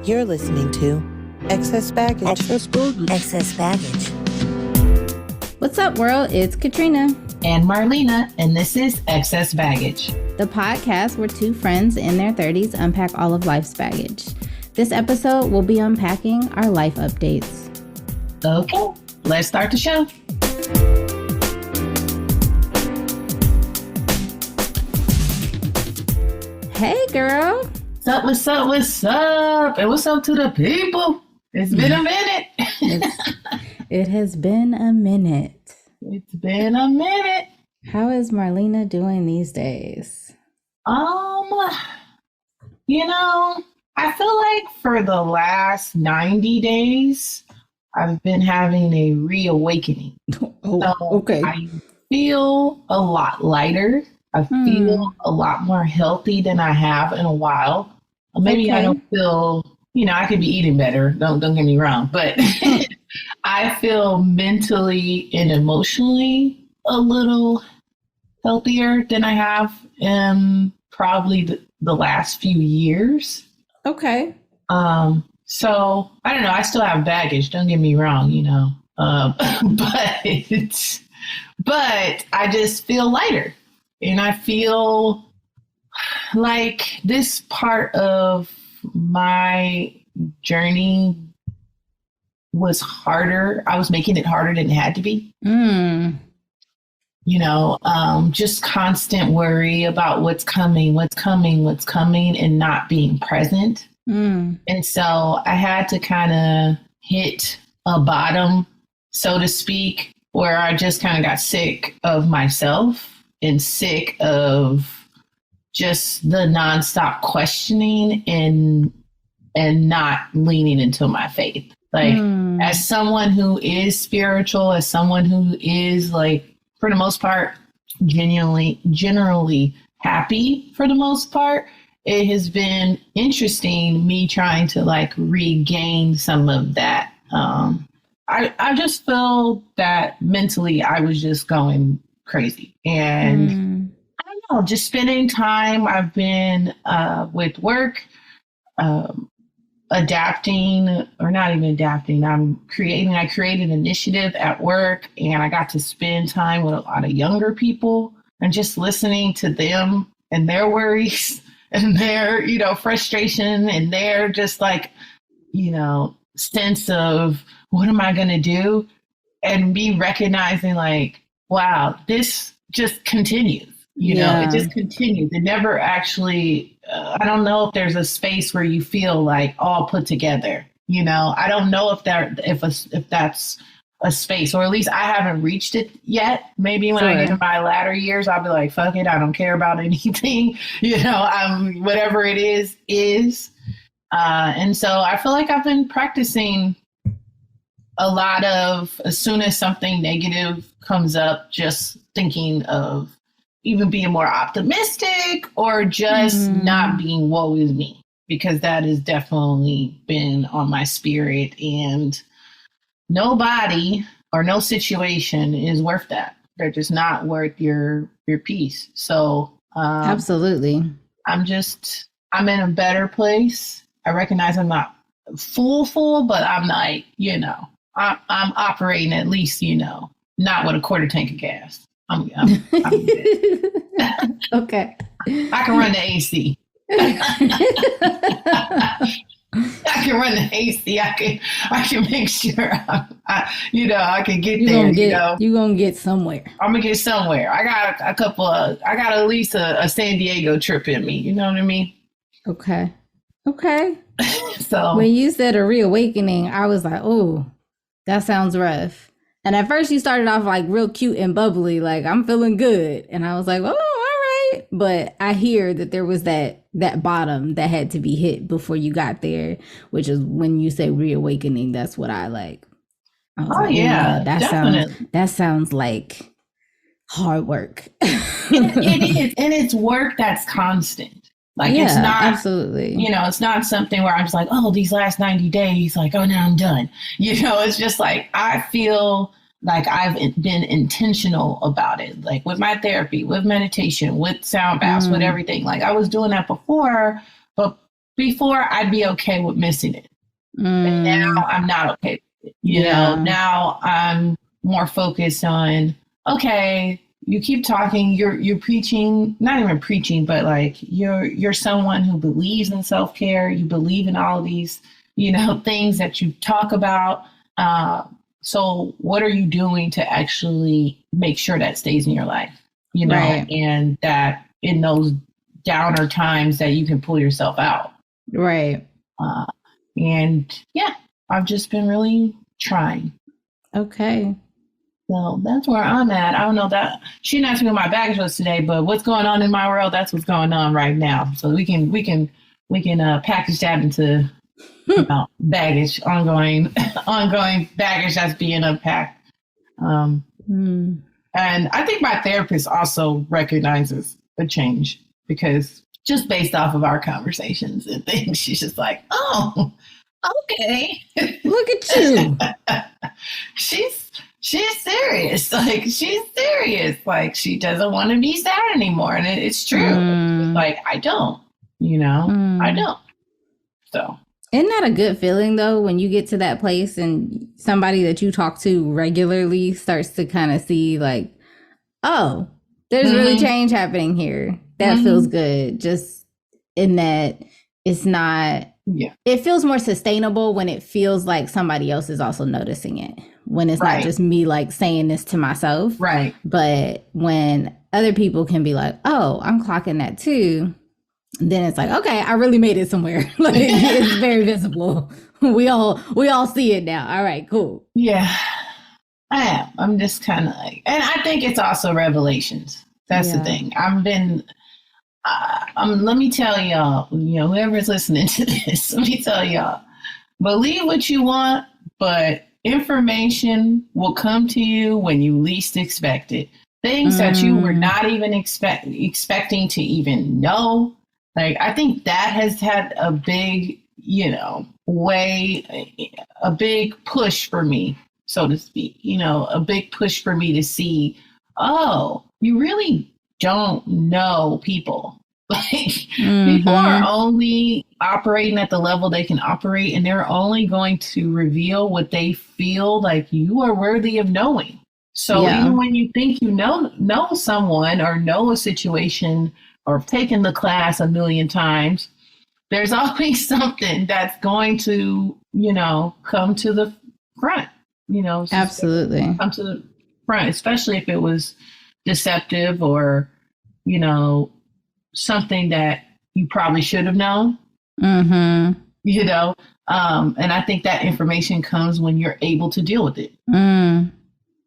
You're listening to Excess Baggage. Excess Baggage. Excess Baggage. What's up, world? It's Katrina. And Marlena, and this is Excess Baggage, the podcast where two friends in their 30s unpack all of life's baggage. This episode will be unpacking our life updates. Okay, let's start the show. Hey, girl. What's up? And what's up to the people? It's been a minute. It has been a minute. It's been a minute. How is Marlena doing these days? I feel like for the last 90 days, I've been having a reawakening. Okay. I feel a lot lighter. I feel a lot more healthy than I have in a while. Maybe I don't feel, I could be eating better. Don't get me wrong. But I feel mentally and emotionally a little healthier than I have in probably the last few years. Okay. So I don't know. I still have baggage. Don't get me wrong, but I just feel lighter. And I feel like this part of my journey was harder. I was making it harder than it had to be. Just constant worry about what's coming, and not being present. And so I had to kind of hit a bottom, so to speak, where I just kind of got sick of myself and sick of just the nonstop questioning and not leaning into my faith. Like, as someone who is spiritual, as someone who is, like, for the most part, generally happy for the most part, it has been interesting me trying to, like, regain some of that. I just feel that mentally I was just going crazy. And I don't know, just spending time. I've been with work, adapting, or not even adapting. I created an initiative at work, and I got to spend time with a lot of younger people and just listening to them and their worries and their, frustration and their just like, sense of what am I going to do? And me recognizing like, wow, this just continues. It just continues. It never actually, I don't know if there's a space where you feel like all put together. I don't know if that's a space, or at least I haven't reached it yet. Maybe when I get to my latter years, I'll be like, fuck it, I don't care about anything. Whatever it is. And so I feel like I've been practicing a lot of, as soon as something negative comes up, just thinking of even being more optimistic or just not being woe is me, because that has definitely been on my spirit, and nobody or no situation is worth that. They're just not worth your peace. So absolutely. I'm in a better place. I recognize I'm not full, but I'm like, I'm operating at least, not with a quarter tank of gas. I'm good. Okay. I can run the AC. I can run the AC. I can make sure I can get there. You're going to get somewhere. I'm going to get somewhere. I got I got at least a San Diego trip in me. You know what I mean? Okay. So when you said a reawakening, I was like, oh, that sounds rough. And at first you started off like real cute and bubbly, like I'm feeling good. And I was like, oh, all right. But I hear that there was that bottom that had to be hit before you got there, which is when you say reawakening. That's what I like. I was that sounds like hard work. It is. And it's work that's constant. Like, it's not, absolutely. It's not something where I'm just like, oh, these last 90 days, like, oh, now I'm done. It's just like, I feel like I've been intentional about it, like with my therapy, with meditation, with sound baths, with everything. Like I was doing that before, but before I'd be okay with missing it. But now I'm not okay with it. You Yeah. know, now I'm more focused on, okay, you keep talking, you're preaching, not even preaching, but like you're someone who believes in self-care, you believe in all of these, you know, things that you talk about. So what are you doing to actually make sure that stays in your life? You know, Right. and that in those downer times that you can pull yourself out. Right. And yeah, I've just been really trying. Okay. So that's where I'm at. I don't know that she didn't ask me what my baggage was today, but what's going on in my world, that's what's going on right now. So we can package that into baggage, ongoing baggage that's being unpacked. And I think my therapist also recognizes the change because just based off of our conversations and things, she's just like, oh, okay. Look at you. She's serious. Like, she's serious. Like, she doesn't want to be sad anymore. And it's true. Like, I don't, you know, I don't. So. Isn't that a good feeling though, when you get to that place and somebody that you talk to regularly starts to kind of see like, oh, there's really change happening here. That feels good. Just in that it's not, it feels more sustainable when it feels like somebody else is also noticing it. When it's not just me like saying this to myself. Right. But when other people can be like, oh, I'm clocking that too. Then it's like, okay, I really made it somewhere. Like it's very visible. We all see it now. All right, cool. Yeah, I am. I'm just kind of like, and I think it's also revelations. That's the thing. Let me tell y'all, you know, whoever's listening to this, let me tell y'all, believe what you want, but information will come to you when you least expect it. Things that you were not even expecting to even know. Like, I think that has had a big, you know, a big push for me, so to speak, you know, a big push for me to see, oh, you really don't know people. Like, people are only operating at the level they can operate, and they're only going to reveal what they feel like you are worthy of knowing. So even when you think you know someone or know a situation or have taken the class a million times, there's always something that's going to, you know, come to the front, you know. Absolutely. Come to the front, especially if it was deceptive or, you know, something that you probably should have known, you know. And I think that information comes when you're able to deal with it.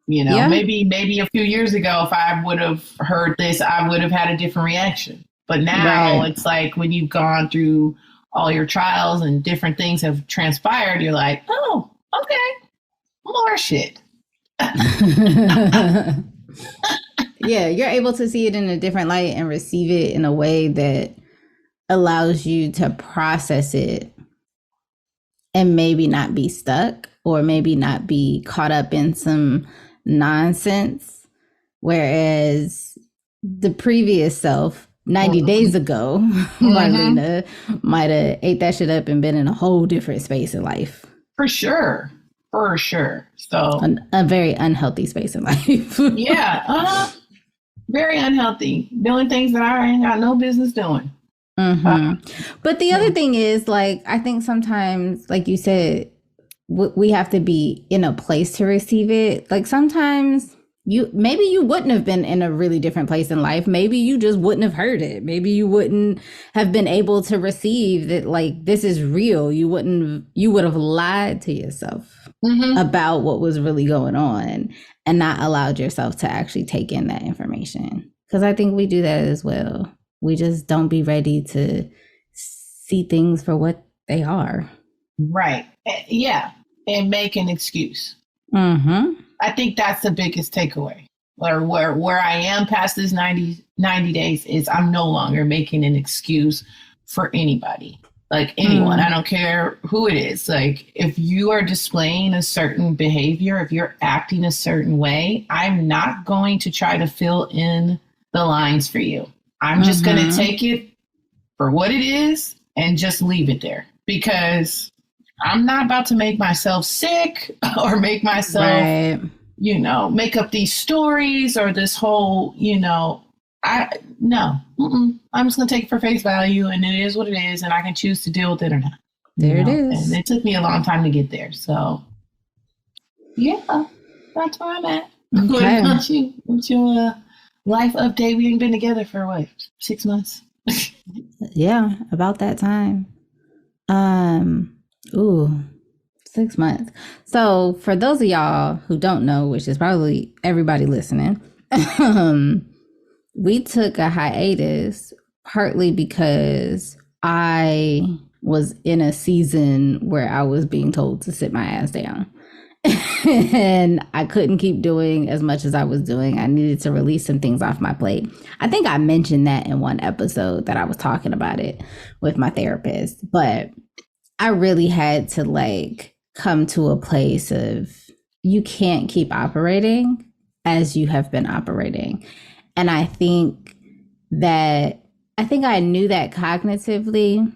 You know, maybe a few years ago, if I would have heard this, I would have had a different reaction. But now it's like when you've gone through all your trials and different things have transpired, you're like, oh, okay, more shit. Yeah, you're able to see it in a different light and receive it in a way that allows you to process it and maybe not be stuck or maybe not be caught up in some nonsense. Whereas the previous self, 90 days ago, Marlena might have ate that shit up and been in a whole different space in life. For sure. For sure. So a very unhealthy space in life. Very unhealthy. Doing things that I ain't got no business doing. But the other thing is, like, I think sometimes, like you said, we have to be in a place to receive it. Like sometimes maybe you wouldn't have been in a really different place in life. Maybe you just wouldn't have heard it. Maybe you wouldn't have been able to receive that, like, this is real. You would have lied to yourself about what was really going on and not allowed yourself to actually take in that information. Because I think we do that as well. We just don't be ready to see things for what they are. Right. Yeah. And make an excuse. I think that's the biggest takeaway. Or where I am past this 90 days is I'm no longer making an excuse for anybody. Like anyone. I don't care who it is. Like if you are displaying a certain behavior, if you're acting a certain way, I'm not going to try to fill in the lines for you. I'm just going to take it for what it is and just leave it there, because I'm not about to make myself sick or make myself, Right. make up these stories or this whole, no. I'm just going to take it for face value, and it is what it is, and I can choose to deal with it or not. There it is. And it took me a long time to get there. So, yeah, that's where I'm at. Okay. What about you? What's your life update? We ain't been together for what, 6 months? Yeah, about that time. 6 months. So for those of y'all who don't know, which is probably everybody listening, we took a hiatus partly because I was in a season where I was being told to sit my ass down. And I couldn't keep doing as much as I was doing. I needed to release some things off my plate. I think I mentioned that in one episode that I was talking about it with my therapist, but I really had to come to a place of you can't keep operating as you have been operating. And I think I knew that cognitively.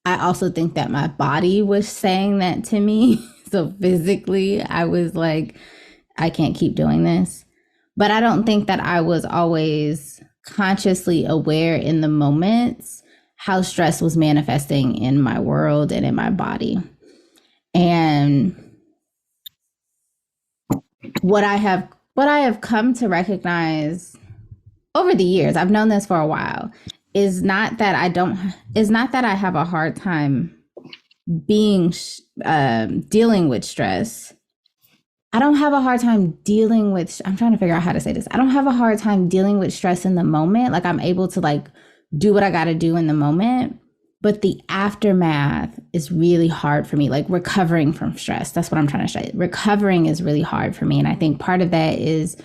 I also think that my body was saying that to me. So physically, I was like, I can't keep doing this. But I don't think that I was always consciously aware in the moments how stress was manifesting in my world and in my body. And what I have come to recognize over the years, I've known this for a while, is not that I have a hard time dealing with stress. I don't have a hard time dealing with, I'm trying to figure out how to say this. I don't have a hard time dealing with stress in the moment. Like I'm able to do what I got to do in the moment, but the aftermath is really hard for me. Like recovering from stress. That's what I'm trying to say. Recovering is really hard for me. And I think part of that is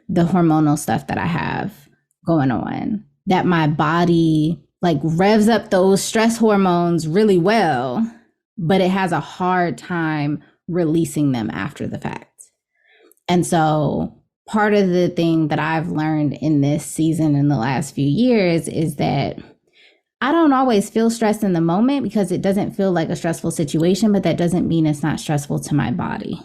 the hormonal stuff that I have going on, that my body revs up those stress hormones really well, but it has a hard time releasing them after the fact. And so part of the thing that I've learned in this season in the last few years is that I don't always feel stressed in the moment because it doesn't feel like a stressful situation, but that doesn't mean it's not stressful to my body.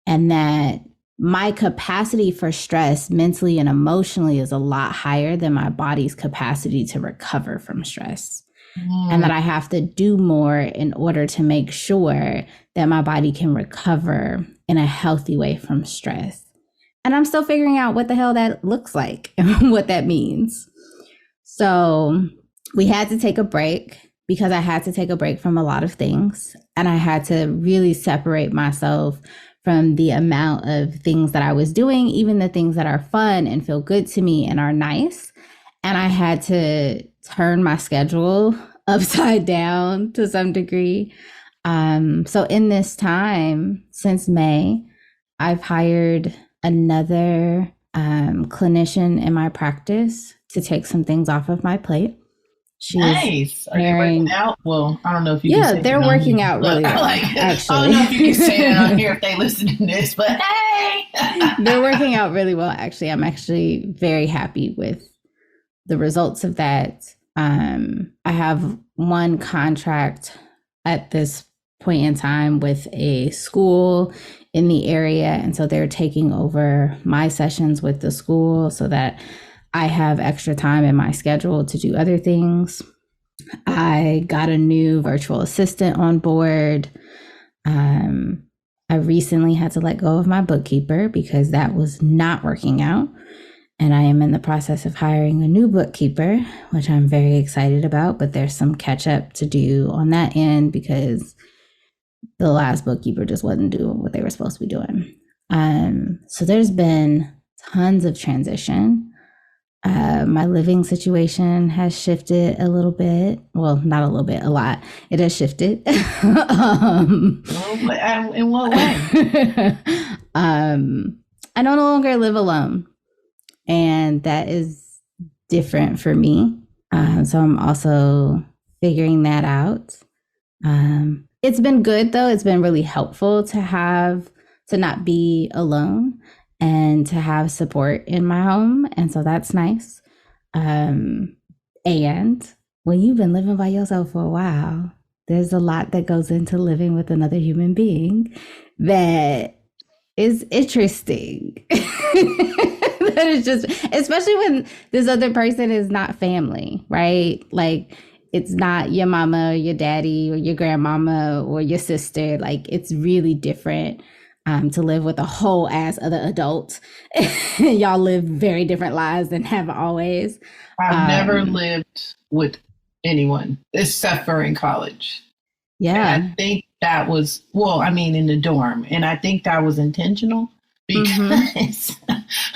And that my capacity for stress mentally and emotionally is a lot higher than my body's capacity to recover from stress. And that I have to do more in order to make sure that my body can recover in a healthy way from stress. And I'm still figuring out what the hell that looks like and what that means. So we had to take a break because I had to take a break from a lot of things. And I had to really separate myself from the amount of things that I was doing, even the things that are fun and feel good to me and are nice. And I had to turn my schedule upside down to some degree. So in this time, since May, I've hired another clinician in my practice to take some things off of my plate. Nice. Are they working out? Well, I don't know if you can say they're working out really well, actually. I don't know if you can say that on here if they listen to this, but hey! They're working out really well, actually. I'm actually very happy with the results of that. I have one contract at this point in time with a school in the area. And so they're taking over my sessions with the school so that I have extra time in my schedule to do other things. I got a new virtual assistant on board. I recently had to let go of my bookkeeper because that was not working out. And I am in the process of hiring a new bookkeeper, which I'm very excited about, but there's some catch up to do on that end because the last bookkeeper just wasn't doing what they were supposed to be doing. So there's been tons of transition. My living situation has shifted a little bit. Well, not a little bit, a lot. It has shifted. In what way? I no longer live alone. And that is different for me. So I'm also figuring that out. It's been good, though. It's been really helpful to not be alone and to have support in my home. And so that's nice. And when you've been living by yourself for a while, there's a lot that goes into living with another human being that is interesting. That is just, especially when this other person is not family, right? Like, it's not your mama or your daddy or your grandmama or your sister. Like, it's really different to live with a whole ass other adult. Y'all live very different lives than have always. I've never lived with anyone except for in college. Yeah. And I think that was, well, I mean, in the dorm. And I think that was intentional because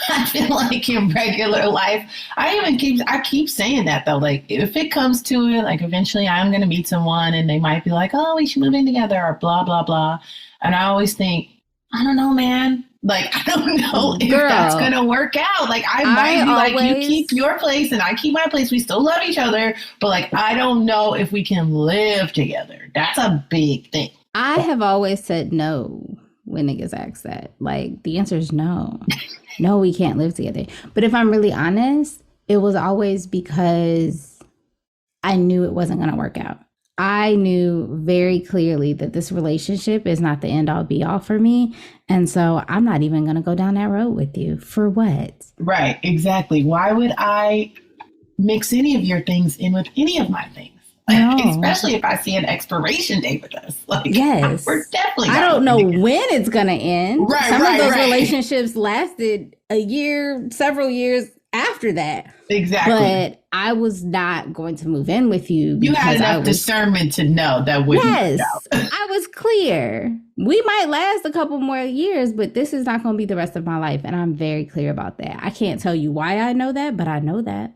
I feel like in regular life, I keep saying that though. Like, if it comes to it, like eventually I'm going to meet someone and they might be like, oh, we should move in together or blah, blah, blah. And I always think, I don't know, man. Like, I don't know if that's going to work out. Like, I might be like, you keep your place and I keep my place. We still love each other. But like, I don't know if we can live together. That's a big thing. I have always said no when niggas ask that. Like, the answer is no. No, we can't live together. But if I'm really honest, it was always because I knew it wasn't going to work out. I knew very clearly that this relationship is not the end all be all for me. And so I'm not even going to go down that road with you. For what? Right, exactly. Why would I mix any of your things in with any of my things? No. Especially if I see an expiration date with us. Like, yes. We're definitely I don't know when it's going to end. Right, Some of those right. relationships lasted a year, several years after that. Exactly. But I was not going to move in with you. You had enough discernment to know that wouldn't work out. I was clear. We might last a couple more years, but this is not going to be the rest of my life. And I'm very clear about that. I can't tell you why I know that, but I know that.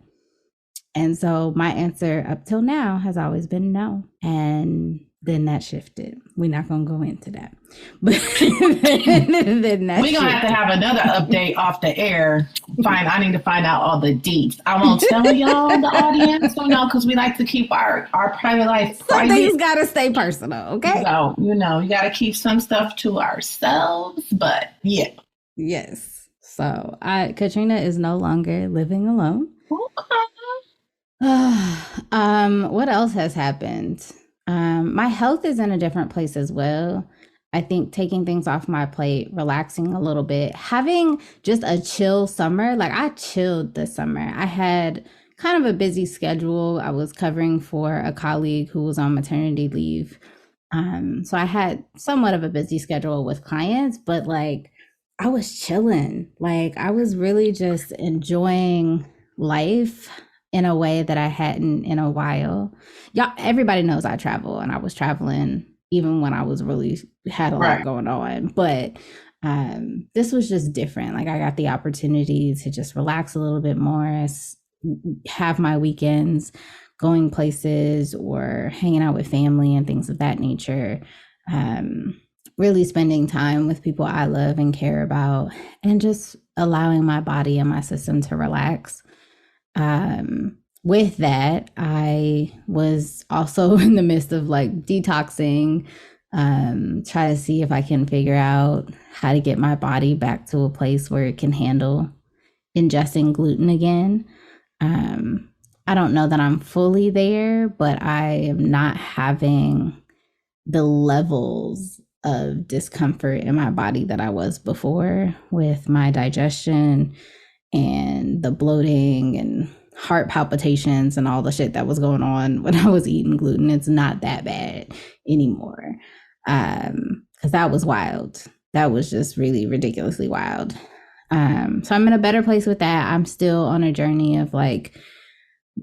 And so my answer up till now has always been no. And then that shifted. We're not going to go into that. But then that we're going to have another update off the air. Fine, I need to find out all the deets. I won't tell y'all, the audience, because we like to keep our private life private. Some things got to stay personal, okay? So, you got to keep some stuff to ourselves. But yeah. Yes. So Katrina is no longer living alone. What else has happened? My health is in a different place as well. I think taking things off my plate, relaxing a little bit, having just a chill summer. Like, I chilled this summer. I had kind of a busy schedule. I was covering for a colleague who was on maternity leave. So I had somewhat of a busy schedule with clients, but like, I was chilling. Like, I was really just enjoying life in a way that I hadn't in a while. Y'all, everybody knows I travel, and I was traveling even when I was really had a lot going on. But this was just different. Like, I got the opportunity to just relax a little bit more, have my weekends going places or hanging out with family and things of that nature. Really spending time with people I love and care about, and just allowing my body and my system to relax. With that, I was also in the midst of like detoxing, try to see if I can figure out how to get my body back to a place where it can handle ingesting gluten again. I don't know that I'm fully there, but I am not having the levels of discomfort in my body that I was before with my digestion and the bloating and heart palpitations and all the shit that was going on when I was eating gluten. It's not that bad anymore. Because that was wild. That was just really ridiculously wild. So I'm in a better place with that. I'm still on a journey of like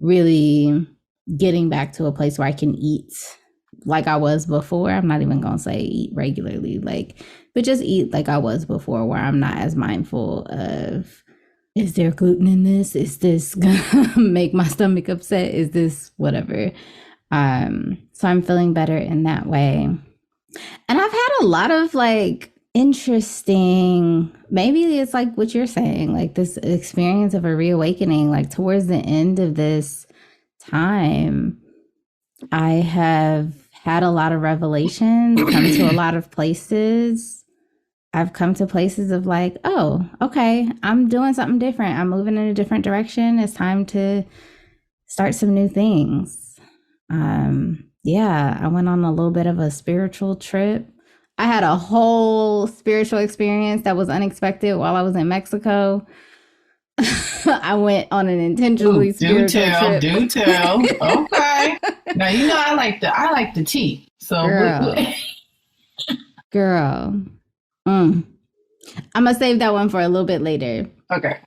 really getting back to a place where I can eat like I was before. I'm not even gonna say eat regularly, but just eat like I was before, where I'm not as mindful of, is there gluten in this? Is this gonna make my stomach upset? Is this whatever? So I'm feeling better in that way. And I've had a lot of like interesting, maybe it's like what you're saying, like this experience of a reawakening, like towards the end of this time, I have had a lot of revelations, come to a lot of places. I've come to places of like, oh, okay, I'm doing something different. I'm moving in a different direction. It's time to start some new things. Yeah, I went on a little bit of a spiritual trip. I had a whole spiritual experience that was unexpected while I was in Mexico. I went on an intentionally spiritual trip. Do tell. Okay. Now I like the tea. So girl. I'm gonna save that one for a little bit later. Okay.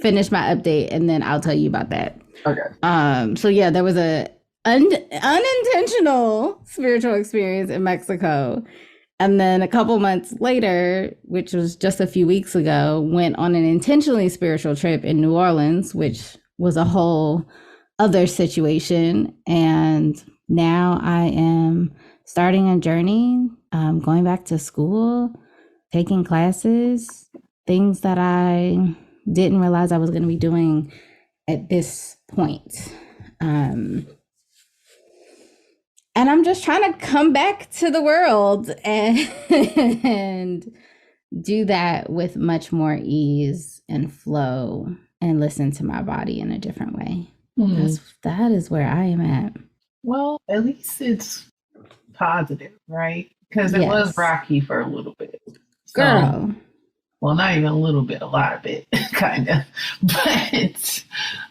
Finish my update and then I'll tell you about that. Okay. So yeah, there was a unintentional spiritual experience in Mexico. And then a couple months later, which was just a few weeks ago, went on an intentionally spiritual trip in New Orleans, which was a whole other situation. And now I am starting a journey, going back to school, taking classes, things that I didn't realize I was going to be doing at this point. And I'm just trying to come back to the world and do that with much more ease and flow and listen to my body in a different way. That is where I am at. Well, at least it's positive, right? Because it was rocky for a little bit. So, girl. Well, not even a little bit, a lot of it, kind of. But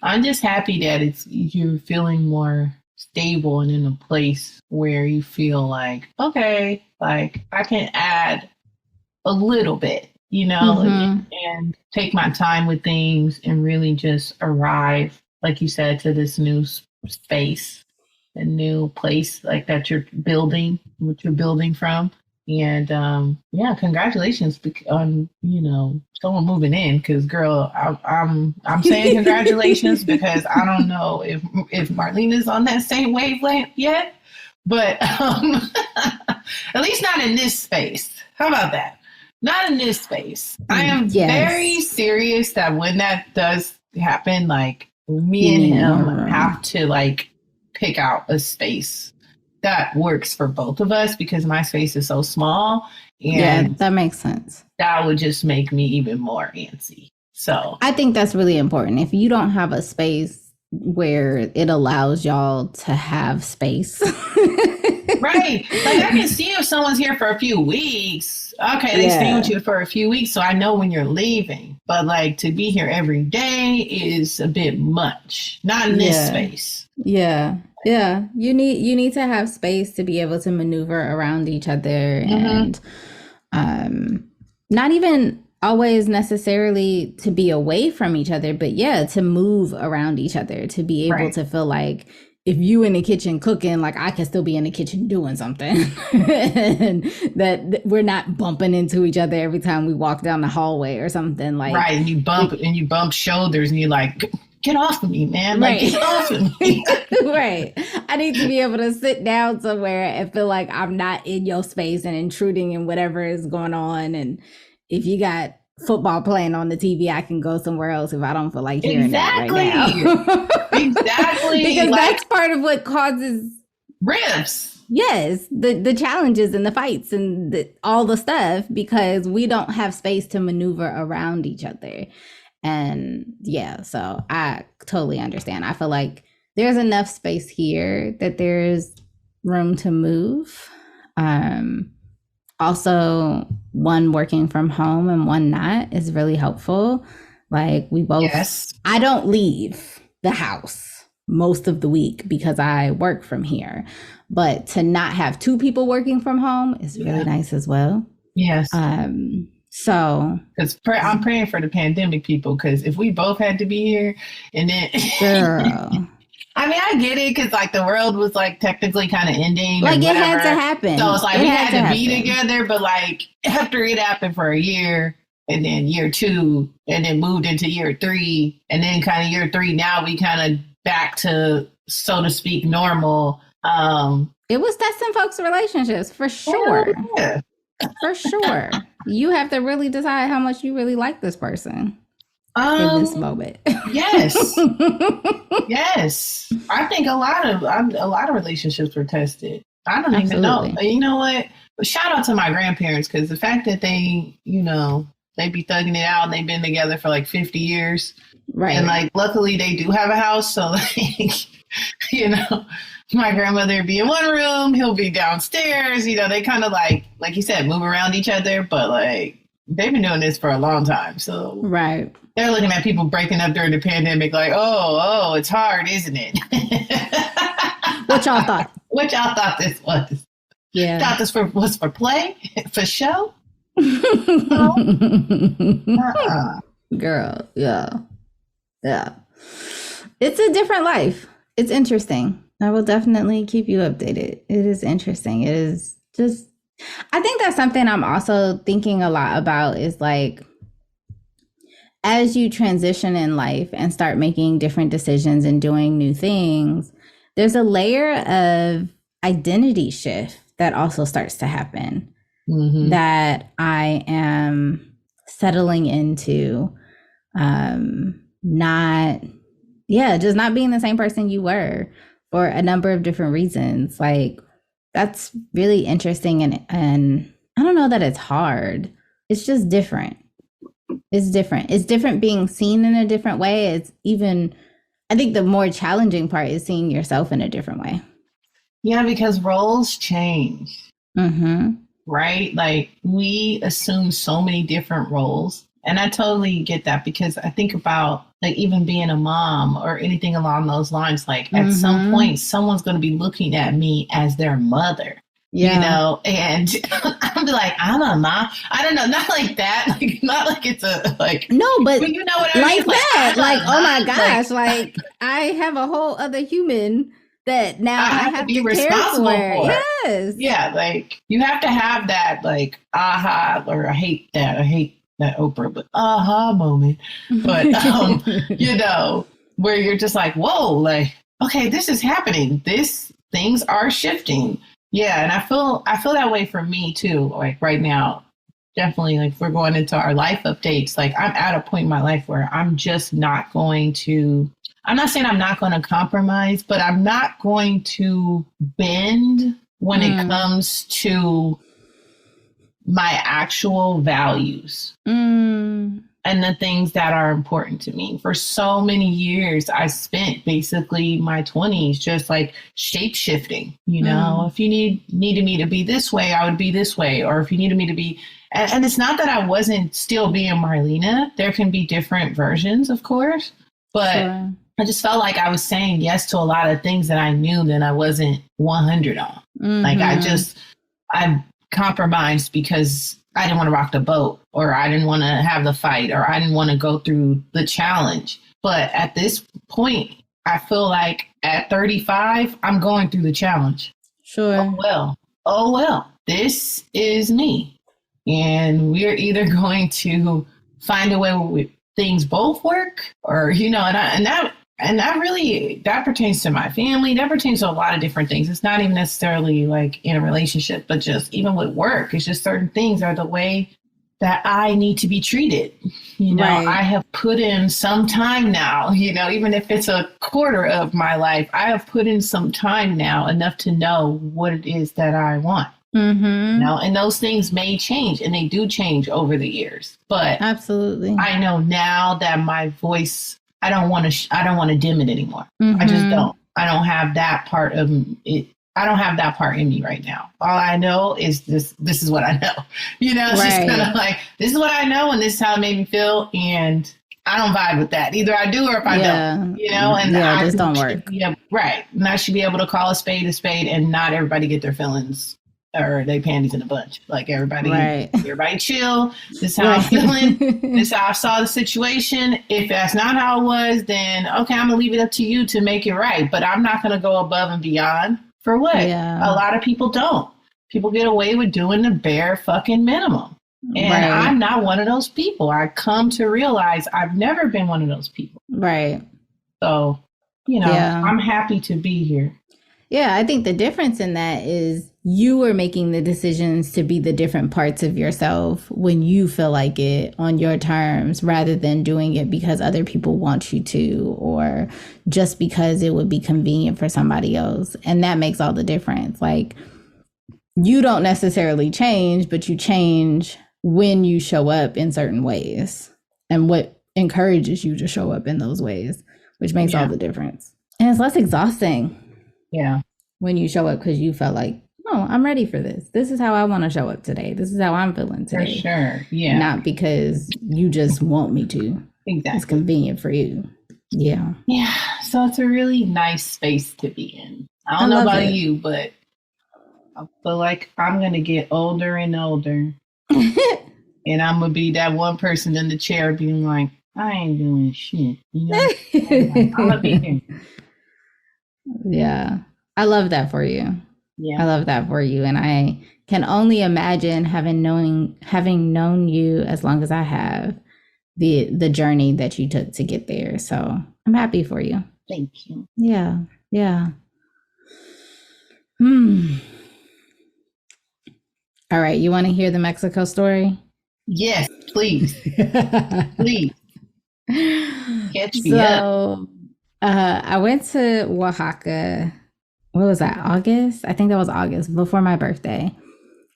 I'm just happy that you're feeling more stable and in a place where you feel like, okay, like I can add a little bit, and take my time with things and really just arrive, like you said, to this new space, a new place like that you're building, what you're building from. And congratulations on someone moving in, because girl, I'm saying congratulations because I don't know if Marlena's on that same wavelength yet, but at least not in this space. How about that? Not in this space. I am very serious that when that does happen, like me and him have to like pick out a space that works for both of us, because my space is so small. And that makes sense. That would just make me even more antsy. So I think that's really important. If you don't have a space where it allows y'all to have space. Right. Like I can see if someone's here for a few weeks. Okay, they stay with you for a few weeks, so I know when you're leaving. But like to be here every day is a bit much. Not in this space. Yeah. Yeah. You need to have space to be able to maneuver around each other, and not even always necessarily to be away from each other, but to move around each other, to be able to feel like if you in the kitchen cooking, like I can still be in the kitchen doing something, and that we're not bumping into each other every time we walk down the hallway or something like. Right, and you bump shoulders, and you're like, get off of me, man! Like get off of me. Right. I need to be able to sit down somewhere and feel like I'm not in your space and intruding in whatever is going on. And if you got football playing on the TV, I can go somewhere else if I don't feel like hearing that right now. Exactly. Because that's part of what causes rifts. Yes, the challenges and the fights and all the stuff, because we don't have space to maneuver around each other. And so I totally understand. I feel like there's enough space here that there's room to move. Also, one working from home and one not is really helpful. Like we both, I don't leave the house most of the week because I work from here, but to not have two people working from home is really nice as well. Yes. So because I'm praying for the pandemic people, because if we both had to be here and then girl. I mean, I get it, because like the world was like technically kind of ending. Like it had to happen. So it's like we had to be together, but like after it happened for a year, and then year 2, and then moved into year 3, and then kind of year 3, now we kind of back to, so to speak, normal. It was testing folks' relationships for sure. Yeah. For sure. You have to really decide how much you really like this person in this moment. Yes. Yes. I think a lot of relationships were tested. I don't even know. You know what? Shout out to my grandparents, because the fact that they, they be thugging it out and they've been together for like 50 years. Right. And like, luckily they do have a house. So like, my grandmother would be in one room, he'll be downstairs. You know, they kind of like you said, move around each other, but like they've been doing this for a long time. So right. They're looking at people breaking up during the pandemic like, oh, it's hard, isn't it? What y'all thought? What y'all thought this was? Yeah. Thought this was for play? For show? Girl, yeah. Yeah. It's a different life. It's interesting. I will definitely keep you updated. It is interesting. It is just, I think that's something I'm also thinking a lot about is like, as you transition in life and start making different decisions and doing new things, there's a layer of identity shift that also starts to happen that I am settling into. Just not being the same person you were for a number of different reasons. Like that's really interesting and I don't know that it's hard. It's just different. It's different. It's different being seen in a different way. It's even, I think the more challenging part is seeing yourself in a different way. Yeah, because roles change. Right? Like we assume so many different roles. And I totally get that because I think about like even being a mom or anything along those lines. Like at some point, someone's going to be looking at me as their mother. Yeah. You know, and I'll be like, I'm a mom. I don't know, not like that. Like, not like it's a like. No, but you know what I like mean? that. Like, oh my gosh! Like, I have a whole other human that now I have be to responsible care for. for. Yes. Yeah, like you have to have that like aha, or I hate that Oprah, but aha moment. But you know, where you're just like, whoa, like, okay, this is happening. Things are shifting. Yeah, and I feel that way for me too. Like right now, definitely. Like if we're going into our life updates. Like I'm at a point in my life where I'm just not going to. I'm not saying I'm not going to compromise, but I'm not going to bend when it comes to my actual values and the things that are important to me. For so many years, I spent basically my 20s just like shape shifting. You know, if you needed me to be this way, I would be this way. Or if you needed me to be, and it's not that I wasn't still being Marlena. There can be different versions, of course, but sure. I just felt like I was saying yes to a lot of things that I knew that I wasn't 100 on. Like I compromised because I didn't want to rock the boat, or I didn't want to have the fight, or I didn't want to go through the challenge. But at this point, I feel like at 35, I'm going through the challenge. Sure. Oh well, this is me. And we're either going to find a way where things both work, or, you know, and that really, that pertains to my family. That pertains to a lot of different things. It's not even necessarily like in a relationship, but just even with work, it's just certain things are the way that I need to be treated. You know, right. I have put in some time now, you know, even if it's a quarter of my life, I have put in some time now enough to know what it is that I want. You know, and those things may change, and they do change over the years. But absolutely, I know now that my voice, I don't want to dim it anymore. I just don't. I don't have that part of it. I don't have that part in me right now. All I know is this is what I know. You know, it's just kind of like, this is what I know, and this is how it made me feel. And I don't vibe with that. Either I do or if I don't, you know, and it just don't work. Yeah, right. And I should be able to call a spade, and not everybody get their feelings or they panties in a bunch. Like everybody chill. This is how I'm feeling. This is how I saw the situation. If that's not how it was, then okay, I'm gonna leave it up to you to make it right. But I'm not gonna go above and beyond for what? Yeah. A lot of people don't. People get away with doing the bare fucking minimum. And I'm not one of those people. I come to realize I've never been one of those people. Right. So, you know, I'm happy to be here. Yeah, I think the difference in that is you are making the decisions to be the different parts of yourself when you feel like it on your terms, rather than doing it because other people want you to, or just because it would be convenient for somebody else. And that makes all the difference. Like, you don't necessarily change, but you change when you show up in certain ways and what encourages you to show up in those ways, which makes all the difference. And it's less exhausting. Yeah. when you show up because you felt like, oh, I'm ready for this. This is how I want to show up today. This is how I'm feeling today. For sure. Yeah. Not because you just want me to. Exactly. It's convenient for you. Yeah. Yeah. So it's a really nice space to be in. I don't know about you, but I feel like I'm going to get older and older. And I'm going to be that one person in the chair being like, I ain't doing shit. You know? I'm going to be here. Yeah. I love that for you. Yeah. I love that for you. And I can only imagine having known you as long as I have, the journey that you took to get there. So I'm happy for you. Thank you. Yeah. Yeah. All right. You want to hear the Mexico story? Yes, please. Please. Catch me up. I went to Oaxaca. What was that? August? I think that was August, before my birthday.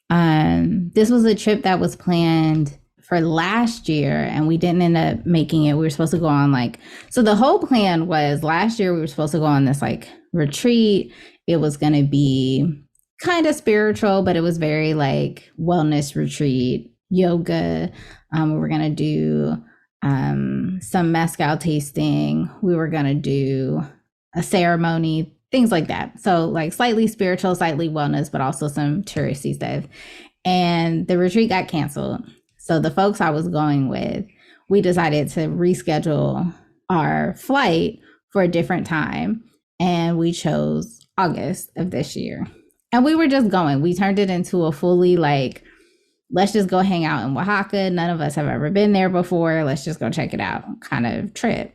This was a trip that was planned for last year, and we didn't end up making it. We were supposed to go on so the whole plan was last year we were supposed to go on this retreat. It was going to be kind of spiritual, but it was very wellness retreat, yoga. We were going to do some mezcal tasting. We were going to do a ceremony, things like that. So slightly spiritual, slightly wellness, but also some touristy stuff. And the retreat got canceled. So the folks I was going with, we decided to reschedule our flight for a different time. And we chose August of this year. And we were just going. We turned it into a fully let's just go hang out in Oaxaca. None of us have ever been there before. Let's just go check it out kind of trip.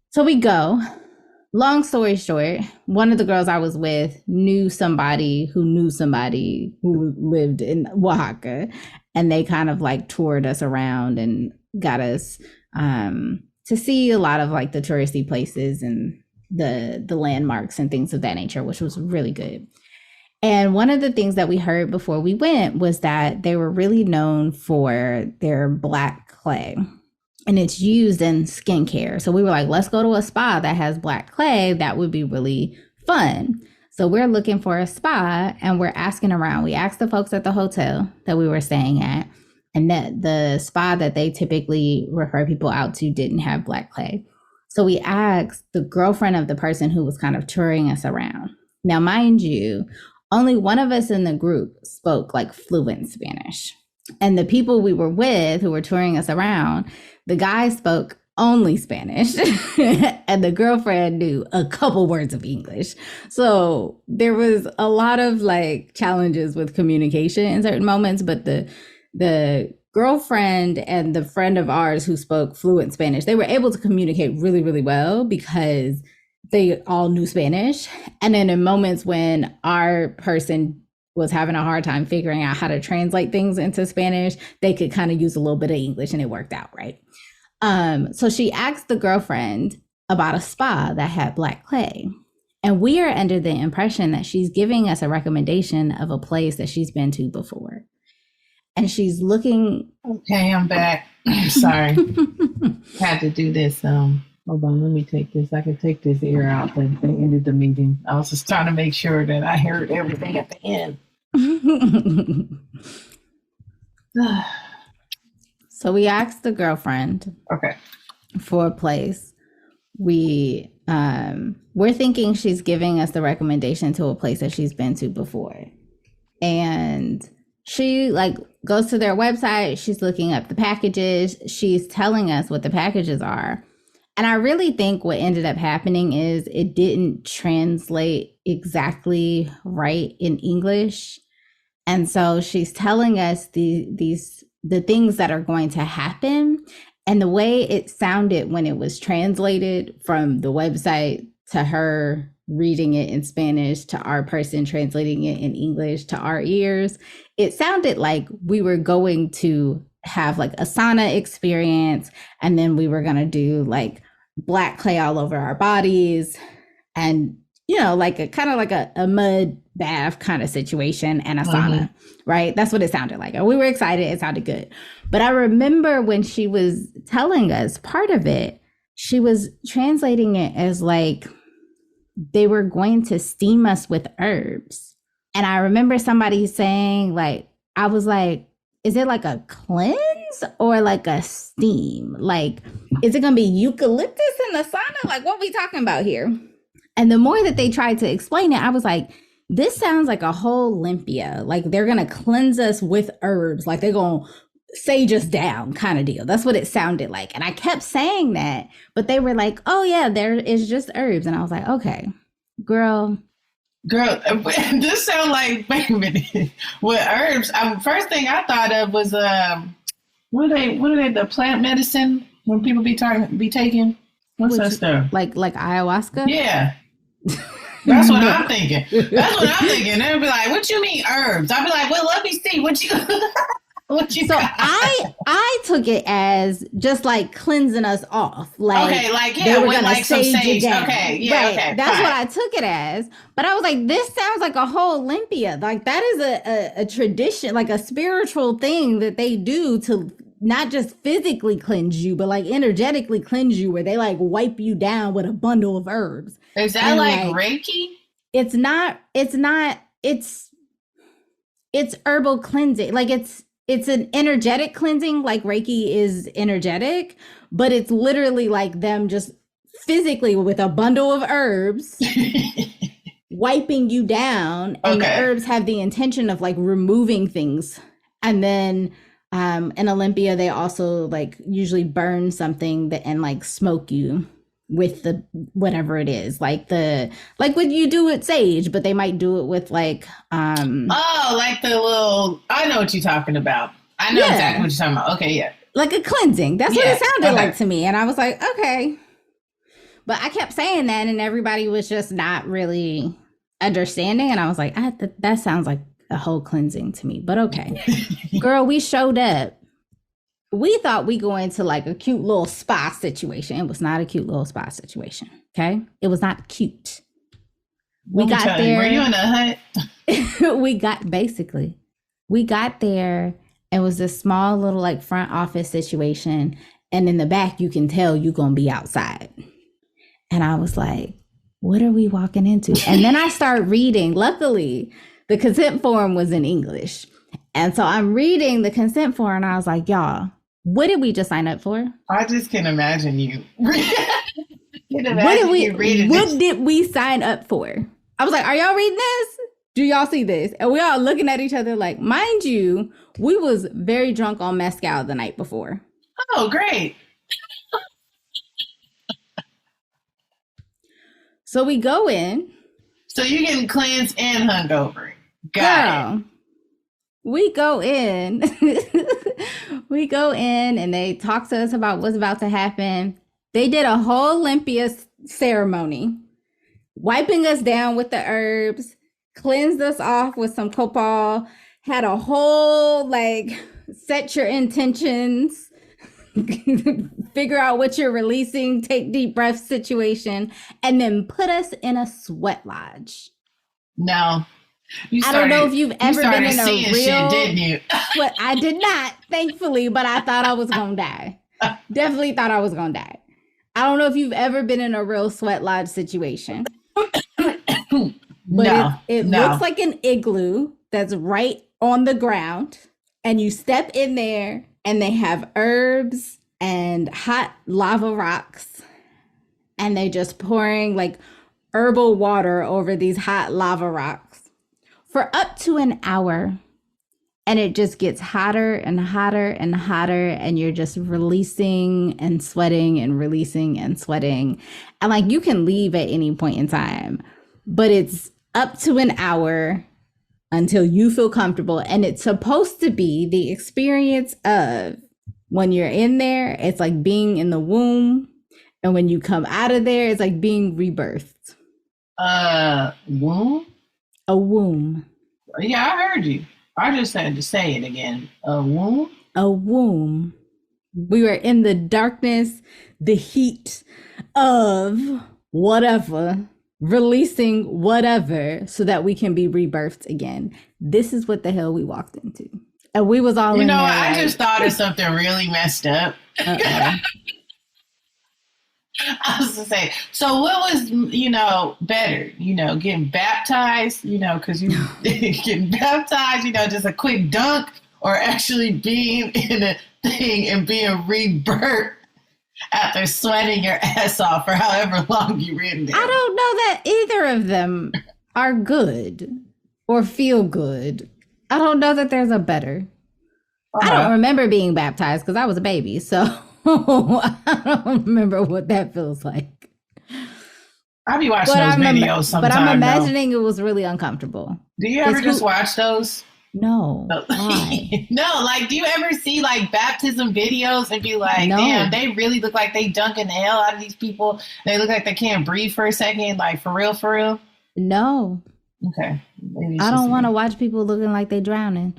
So we go. Long story short, one of the girls I was with knew somebody who lived in Oaxaca. And they kind of toured us around and got us to see a lot of the touristy places and the landmarks and things of that nature, which was really good. And one of the things that we heard before we went was that they were really known for their black clay, and it's used in skincare. So we were like, let's go to a spa that has black clay. That would be really fun. So we're looking for a spa and we're asking around. We asked the folks at the hotel that we were staying at, and that the spa that they typically refer people out to didn't have black clay. So we asked the girlfriend of the person who was kind of touring us around. Now, mind you, only one of us in the group spoke fluent Spanish. And the people we were with who were touring us around, the guy spoke only Spanish and the girlfriend knew a couple words of English. So there was a lot of challenges with communication in certain moments, but the girlfriend and the friend of ours who spoke fluent Spanish, they were able to communicate really, really well because they all knew Spanish. And then in moments when our person was having a hard time figuring out how to translate things into Spanish, they could kind of use a little bit of English and it worked out, right? So she asked the girlfriend about a spa that had black clay. And we are under the impression that she's giving us a recommendation of a place that she's been to before. And she's looking. Okay, I'm back. Sorry. Had to do this. Hold on, let me take this. I can take this ear out. They ended the meeting. I was just trying to make sure that I heard everything at the end. So we asked the girlfriend for a place. We're thinking she's giving us the recommendation to a place that she's been to before. And she goes to their website. She's looking up the packages. She's telling us what the packages are. And I really think what ended up happening is it didn't translate exactly right in English. And so she's telling us the things that are going to happen. And the way it sounded when it was translated from the website to her reading it in Spanish to our person translating it in English to our ears, it sounded like we were going to have a sauna experience, and then we were going to do black clay all over our bodies, and a kind of a mud bath kind of situation and a sauna, right? That's what it sounded like. And we were excited. It sounded good. But I remember when she was telling us part of it, she was translating it as they were going to steam us with herbs. And I remember somebody saying, like, I was like, is it like a cleanse or like a steam? Like, is it going to be eucalyptus in the sauna? Like, what we talking about here? And the more that they tried to explain it, I was like, this sounds like a whole Olympia. Like, they're going to cleanse us with herbs. Like, they're going to sage us down kind of deal. That's what it sounded like. And I kept saying that, but they were like, oh yeah, there is just herbs. And I was like, okay, girl, this sound like, wait a minute, with herbs. First thing I thought of was what are they the plant medicine when people be taking? What's that stuff? Like ayahuasca? Yeah. That's what I'm thinking. That's what I'm thinking. They'll be like, what you mean herbs? I'll be like, well, let me see what you what you so got. I took it as just like cleansing us off. Like, okay, like, yeah, they were with gonna like some sage sage. it down. Okay, yeah, right. okay. That's fine. what I took it as. But I was like, this sounds like a whole Olympia. Like, that is a tradition, like a spiritual thing that they do to not just physically cleanse you, but like energetically cleanse you, where they like wipe you down with a bundle of herbs. Is that And, like like, Reiki? It's herbal cleansing. Like, it's an energetic cleansing, like Reiki is energetic, but it's literally like them just physically with a bundle of herbs wiping you down, and the herbs have the intention of like removing things. And then in Olympia, they also like usually burn something and like smoke you with the whatever it is, like what you do with sage, but they might do it with like like the little, I know what you're talking about. I know exactly what you're talking about. Okay, yeah. Like a cleansing. That's what it sounded like to me. And I was like, okay. But I kept saying that, and everybody was just not really understanding. And I was like, that sounds like a whole cleansing to me. But okay. Girl, we showed up. We thought we go into like a cute little spa situation. It was not a cute little spa situation. Okay. It was not cute. We got there. Were you in a hut? we got there. It was a small little like front office situation. And in the back, you can tell you're going to be outside. And I was like, what are we walking into? And then I start reading. Luckily, the consent form was in English. And so I'm reading the consent form, and I was like, y'all, what did we just sign up for? I just can imagine you. What did we sign up for? I was like, are y'all reading this? Do y'all see this? And we all looking at each other like, mind you, we was very drunk on mezcal the night before. Oh, great. So we go in. So you're getting cleansed and hungover. Got it. We go in. We go in, and they talk to us about what's about to happen. They did a whole Olympia ceremony, wiping us down with the herbs, cleansed us off with some copal, had a whole like set your intentions, figure out what you're releasing, take deep breaths situation, and then put us in a sweat lodge. No. I don't know if you've ever been in a real shit, didn't you? But I did not, thankfully, but I thought I was gonna die. Definitely thought I was gonna die. I don't know if you've ever been in a real sweat lodge situation. But it looks like an igloo that's right on the ground, and you step in there, and they have herbs and hot lava rocks, and they just pouring like herbal water over these hot lava rocks for up to an hour. And it just gets hotter and hotter and hotter, and you're just releasing and sweating and releasing and sweating. And like, you can leave at any point in time, but it's up to an hour until you feel comfortable. And it's supposed to be the experience of when you're in there, it's like being in the womb. And when you come out of there, it's like being rebirthed. Womb? A womb. Yeah, I heard you. I just had to say it again. A womb? A womb. We were in the darkness, the heat of whatever, releasing whatever so that we can be rebirthed again. This is what the hell we walked into. And we was all in there. I just thought of something really messed up. I was to say, so what was, better, getting baptized, because you getting baptized, just a quick dunk, or actually being in a thing and being rebirthed after sweating your ass off for however long you were in there? I don't know that either of them are good or feel good. I don't know that there's a better. I don't remember being baptized because I was a baby, so I don't remember what that feels like. I'll be watching those videos sometimes. But I'm imagining it was really uncomfortable. Do you ever just watch those? No. Why? No, like, do you ever see like baptism videos and be like, damn, they really look like they dunking the hell out of these people. They look like they can't breathe for a second, like for real, for real? No. Okay. I don't want to watch people looking like they drowning.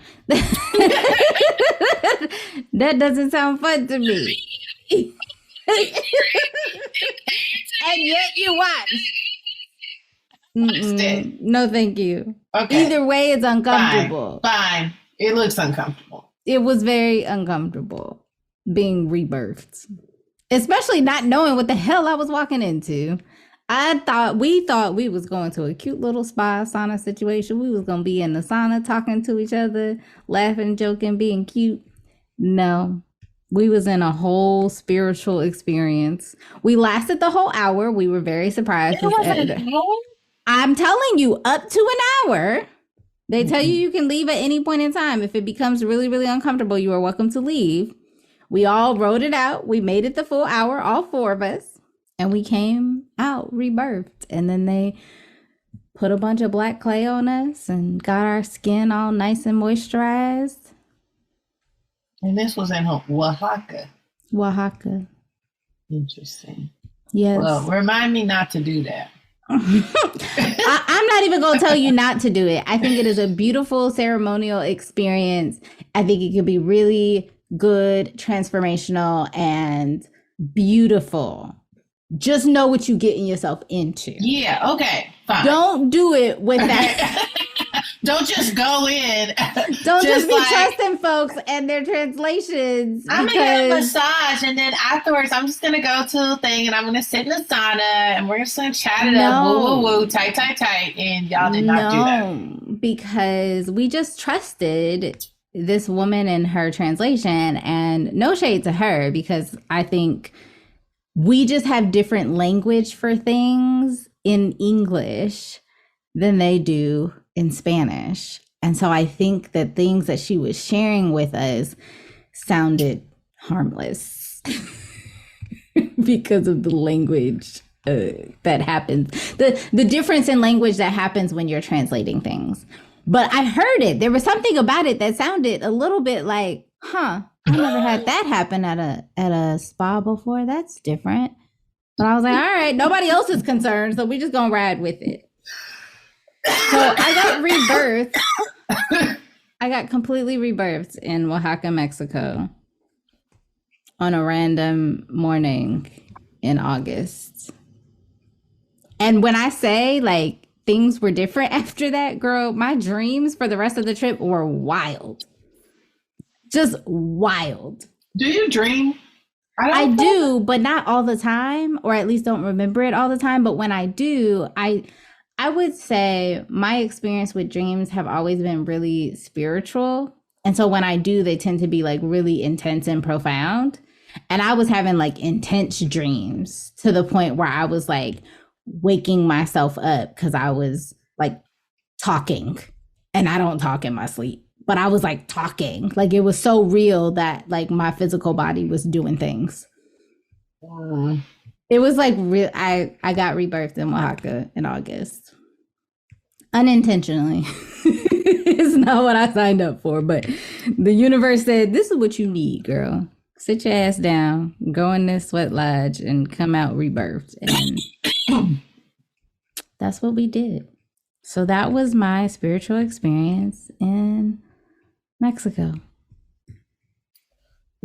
That doesn't sound fun to me. And yet you watch. No, thank you. Okay. Either way, it's uncomfortable. Fine. It looks uncomfortable. It was very uncomfortable being rebirthed, especially not knowing what the hell I was walking into. We thought we was going to a cute little spa sauna situation. We was going to be in the sauna talking to each other, laughing, joking, being cute. No, we was in a whole spiritual experience. We lasted the whole hour. We were very surprised. I'm telling you, up to an hour. They tell you can leave at any point in time. If it becomes really, really uncomfortable, you are welcome to leave. We all wrote it out. We made it the full hour, all four of us. And we came out rebirthed. And then they put a bunch of black clay on us and got our skin all nice and moisturized. And this was in Oaxaca. Oaxaca. Interesting. Yes. Well, remind me not to do that. I'm not even going to tell you not to do it. I think it is a beautiful ceremonial experience. I think it could be really good, transformational, and beautiful. Just know what you're getting yourself into. Yeah, okay, fine. Don't do it with that. Don't just go in. Don't just be trusting folks and their translations. I'm going to get a massage, and then afterwards, I'm just going to go to the thing, and I'm going to sit in the sauna, and we're just going to chat it up, woo, woo, woo, tight, tight, tight, and y'all did not do that. Because we just trusted this woman and her translation, and no shade to her, because I think we just have different language for things in English than they do in Spanish. And so I think that things that she was sharing with us sounded harmless because of the language that happens. The difference in language that happens when you're translating things. But I heard it. There was something about it that sounded a little bit like, I never had that happen at a spa before. That's different. But I was like, all right, nobody else is concerned, so we just gonna ride with it. So I got rebirthed. I got completely rebirthed in Oaxaca, Mexico on a random morning in August. And when I say like things were different after that, girl, my dreams for the rest of the trip were wild. Just wild. Do you dream? I do, but not all the time, or at least don't remember it all the time. But when I do, I would say my experience with dreams have always been really spiritual. And so when I do, they tend to be like really intense and profound. And I was having like intense dreams to the point where I was like waking myself up because I was like talking, and I don't talk in my sleep. But I was like talking, like it was so real that like my physical body was doing things. It was like real. I got rebirthed in Oaxaca in August. Unintentionally. It's not what I signed up for, but the universe said, this is what you need, girl. Sit your ass down, go in this sweat lodge and come out rebirthed. And that's what we did. So that was my spiritual experience in Mexico.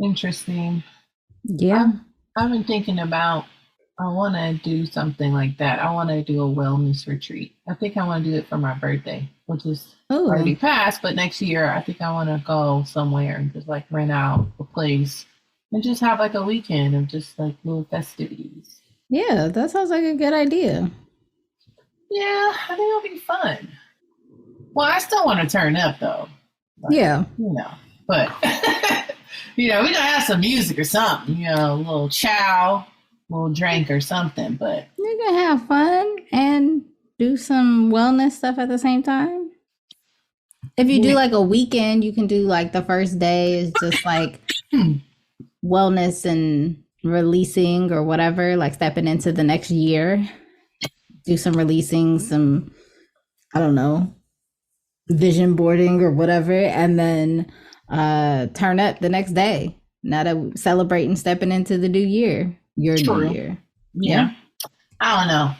Interesting. Yeah. I've been thinking about, I want to do something like that. I want to do a wellness retreat. I think I want to do it for my birthday, which is already passed, but next year I think I want to go somewhere and just like rent out a place and just have like a weekend of just like little festivities. Yeah, that sounds like a good idea. Yeah, I think it'll be fun. Well, I still want to turn up though. Like, Yeah. but we gonna have some music or something, a little chow, a little drink or something. But You can have fun and do some wellness stuff at the same time. If you do like a weekend, you can do like the first day is just like wellness and releasing or whatever, like stepping into the next year. Do some releasing, some, I don't know, vision boarding or whatever, and then turn up the next day. Now that celebrating stepping into the new year, your True. new year. Yeah. I don't know.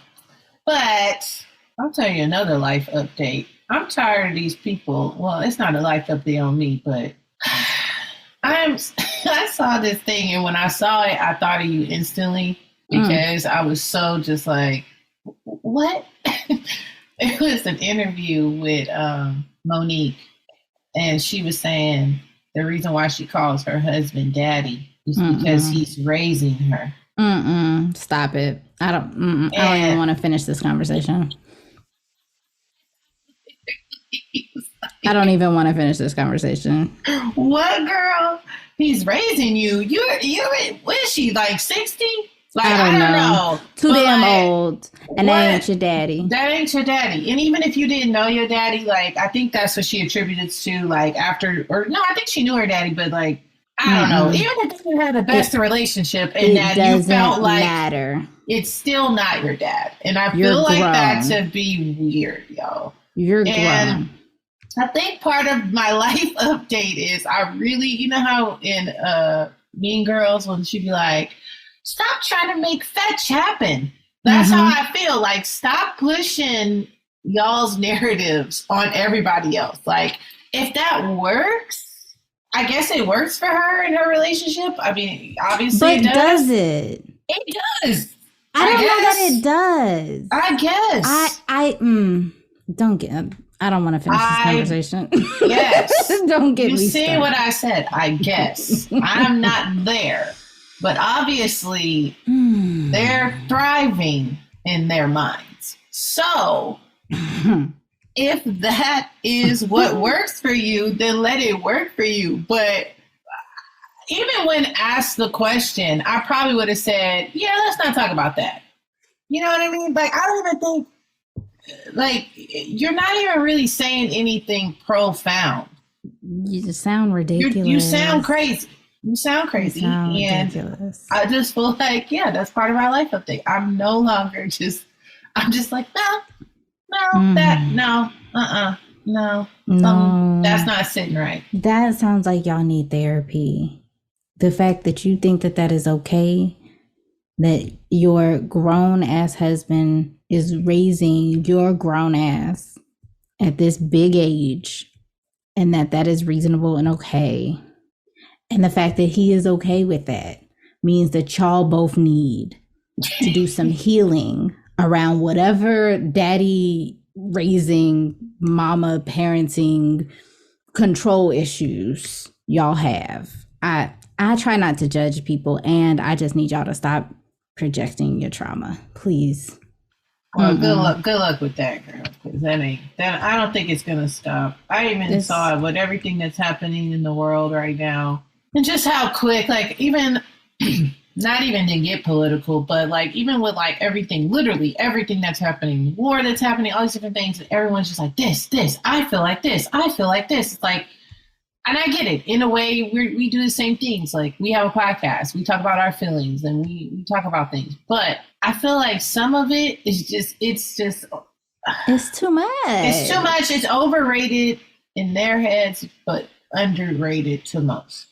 But I'll tell you another life update. I'm tired of these people. Well, it's not a life update on me, but I saw this thing, and when I saw it, I thought of you instantly because I was so just like, what? It was an interview with Monique, and she was saying the reason why she calls her husband daddy is because he's raising her. Stop it. I don't even want to finish this conversation. I don't even want to finish this conversation. What, girl? He's raising you. You're what is she, like 60? Like, I don't know. Too damn old. And that ain't your daddy. That ain't your daddy. And even if you didn't know your daddy, like, I think that's what she attributed to, like, after, or no, I think she knew her daddy, but like, I don't know. Even if you had the best relationship and that you felt like matter. It's still not your dad. And I feel like that to be weird, yo. You're grown. I think part of my life update is I really, you know how in Mean Girls when she'd be like, stop trying to make fetch happen. That's how I feel. Like, stop pushing y'all's narratives on everybody else. Like, if that works, I guess it works for her in her relationship. I mean, obviously but it does. Does it? It does. I don't know that it does. I guess. Don't get... I don't want to finish this conversation. Yes. Don't get me started. You see what I said? I guess. I'm not there. But obviously, they're thriving in their minds. So, if that is what works for you, then let it work for you. But even when asked the question, I probably would have said, yeah, let's not talk about that. You know what I mean? Like, I don't even think, like, you're not even really saying anything profound. You just sound ridiculous. You sound crazy. You sound crazy. Ridiculous. I just feel like, yeah, that's part of my life update. I'm no longer just, I'm just like, no, that's not sitting right. That sounds like y'all need therapy. The fact that you think that is okay, that your grown ass husband is raising your grown ass at this big age, and that is reasonable and okay. And the fact that he is okay with that means that y'all both need to do some healing around whatever daddy raising, mama parenting, control issues y'all have. I try not to judge people, and I just need y'all to stop projecting your trauma, please. Well, good luck with that, girl. Because I don't think it's gonna stop. I even saw it with everything that's happening in the world right now. And just how quick, like, even, not even to get political, but like, even with like everything, literally everything that's happening, war that's happening, all these different things, and everyone's just like, this, I feel like this, I feel like this. It's like, and I get it. In a way, we do the same things. Like, we have a podcast, we talk about our feelings, and we talk about things. But I feel like some of it is just, it's too much. It's too much. It's overrated in their heads, but underrated to most.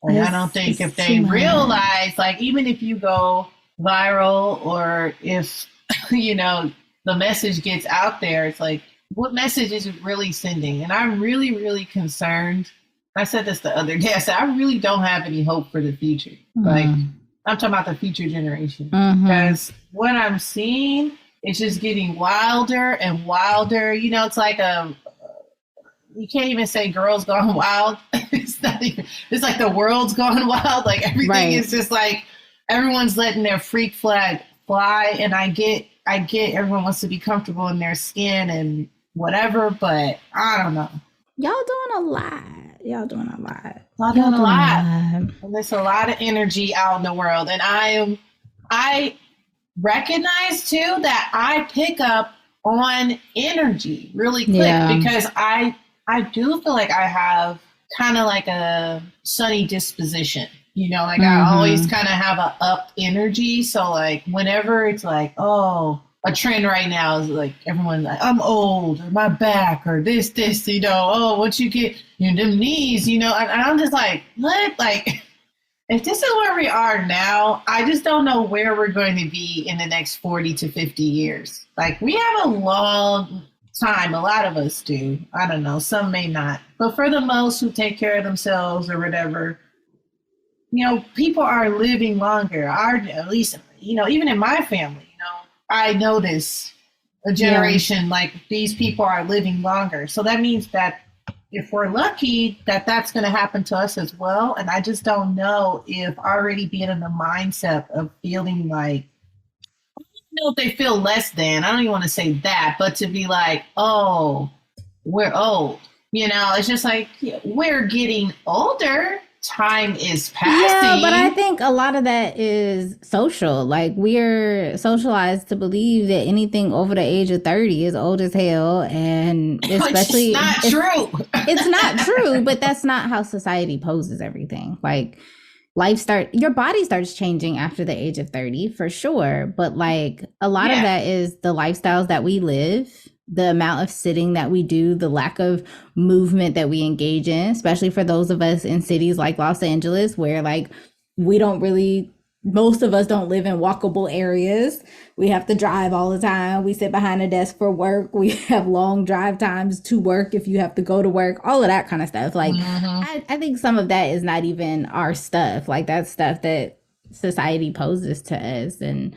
And I don't think if they realize, like, even if you go viral or if, the message gets out there, it's like, what message is it really sending? And I'm really, really concerned. I said this the other day. I said, I really don't have any hope for the future. Like, I'm talking about the future generation. Because what I'm seeing is just getting wilder and wilder. It's like you can't even say girls gone wild. It's not even, it's like the world's gone wild. Like, everything is just like, everyone's letting their freak flag fly, and I get everyone wants to be comfortable in their skin and whatever, but I don't know. Y'all doing a lot. Y'all doing a lot. Y'all doing a lot. And there's a lot of energy out in the world, and I recognize too that I pick up on energy really quick because I do feel like I have kind of like a sunny disposition, you know, like I always kind of have a up energy. So like whenever it's like, oh, a trend right now is like everyone's like, I'm old or my back or this, you know, oh, what you get, you know, them knees, you know, and I'm just like, what? Like, if this is where we are now, I just don't know where we're going to be in the next 40 to 50 years. Like, we have a long time. A lot of us do. I don't know. Some may not. But for the most who take care of themselves or whatever, you know, people are living longer. At least, you know, even in my family, you know, I notice a generation like these people are living longer. So that means that if we're lucky, that's going to happen to us as well. And I just don't know if already being in the mindset of feeling like, I don't know if they feel less than, I don't even want to say that, but to be like, oh, we're old. You know, it's just like, we're getting older. Time is passing. Yeah, but I think a lot of that is social. Like, we're socialized to believe that anything over the age of 30 is old as hell. And especially it's not true. It's not true, but that's not how society poses everything. Like, your body starts changing after the age of 30 for sure. But like a lot of that is the lifestyles that we live, the amount of sitting that we do, the lack of movement that we engage in, especially for those of us in cities like Los Angeles, where like most of us don't live in walkable areas. We have to drive all the time. We sit behind a desk for work. We have long drive times to work if you have to go to work, all of that kind of stuff. Like, I think some of that is not even our stuff. Like, that's stuff that society poses to us. And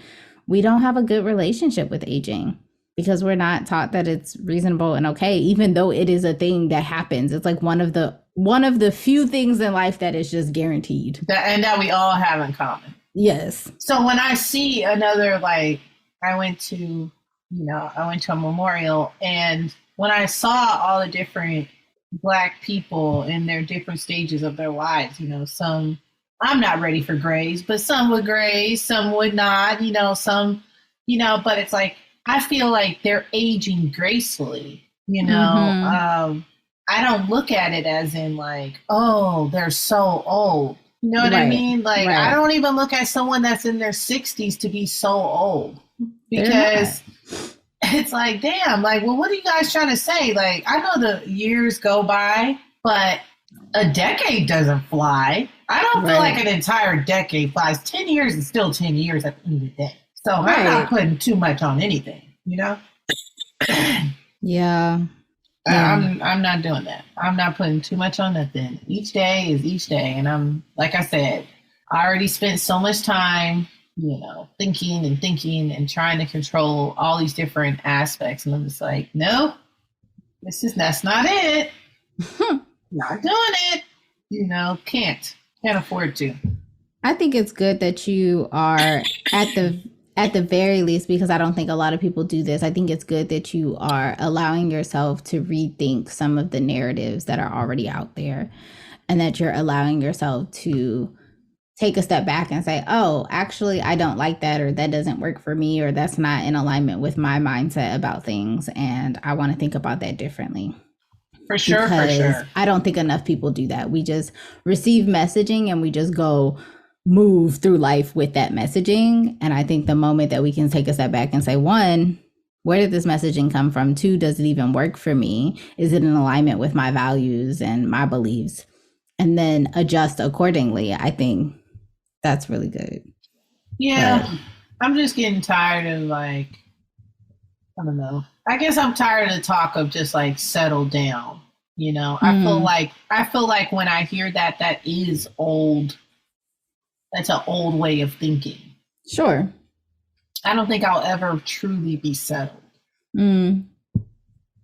we don't have a good relationship with aging, because we're not taught that it's reasonable and okay, even though it is a thing that happens. It's like one of the few things in life that is just guaranteed. And that we all have in common. Yes. So when I see another, like, I went to a memorial, and when I saw all the different Black people in their different stages of their lives, you know, some, I'm not ready for grays, but some would graze, some would not, you know, some, you know, but it's like, I feel like they're aging gracefully, you know. I don't look at it as in like, oh, they're so old. You know what I mean? Like, I don't even look at someone that's in their 60s to be so old, because it's like, damn, like, well, what are you guys trying to say? Like, I know the years go by, but a decade doesn't fly. I don't feel like an entire decade flies. 10 years is still 10 years at the end of the day. So I'm not putting too much on anything, you know? Yeah. I'm not doing that. I'm not putting too much on nothing. Each day is each day. And I'm, like I said, I already spent so much time, you know, thinking and trying to control all these different aspects. And I'm just like, no, that's not it. Not doing it. You know, can't afford to. I think it's good that you are at the very least, because I don't think a lot of people do this, I think it's good that you are allowing yourself to rethink some of the narratives that are already out there, and that you're allowing yourself to take a step back and say, oh, actually, I don't like that, or that doesn't work for me, or that's not in alignment with my mindset about things, and I want to think about that differently. For sure. I don't think enough people do that. We just receive messaging and we just go move through life with that messaging. And I think the moment that we can take a step back and say, one, where did this messaging come from? Two, does it even work for me? Is it in alignment with my values and my beliefs? And then adjust accordingly. I think that's really good. Yeah. I'm just getting tired of, like, I don't know. I guess I'm tired of the talk of just like settle down. You know, I feel like when I hear that is old. That's an old way of thinking. Sure. I don't think I'll ever truly be settled. You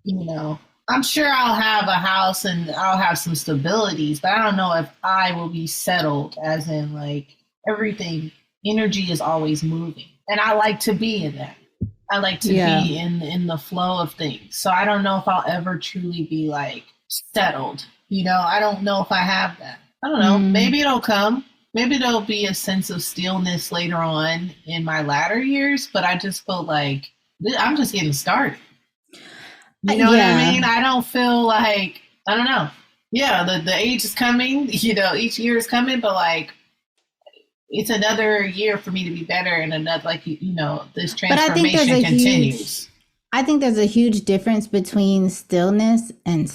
know, I'm sure I'll have a house and I'll have some stabilities, but I don't know if I will be settled, as in like everything energy is always moving. And I like to be in that. I like to be in the flow of things. So I don't know if I'll ever truly be like settled. You know, I don't know if I have that. I don't know. Maybe it'll come. Maybe there'll be a sense of stillness later on in my latter years, but I just feel like I'm just getting started. You know what I mean? I don't feel like, I don't know. Yeah, the age is coming, you know, each year is coming, but like, it's another year for me to be better, and another, like, you know, this transformation continues. I think there's a huge difference between stillness and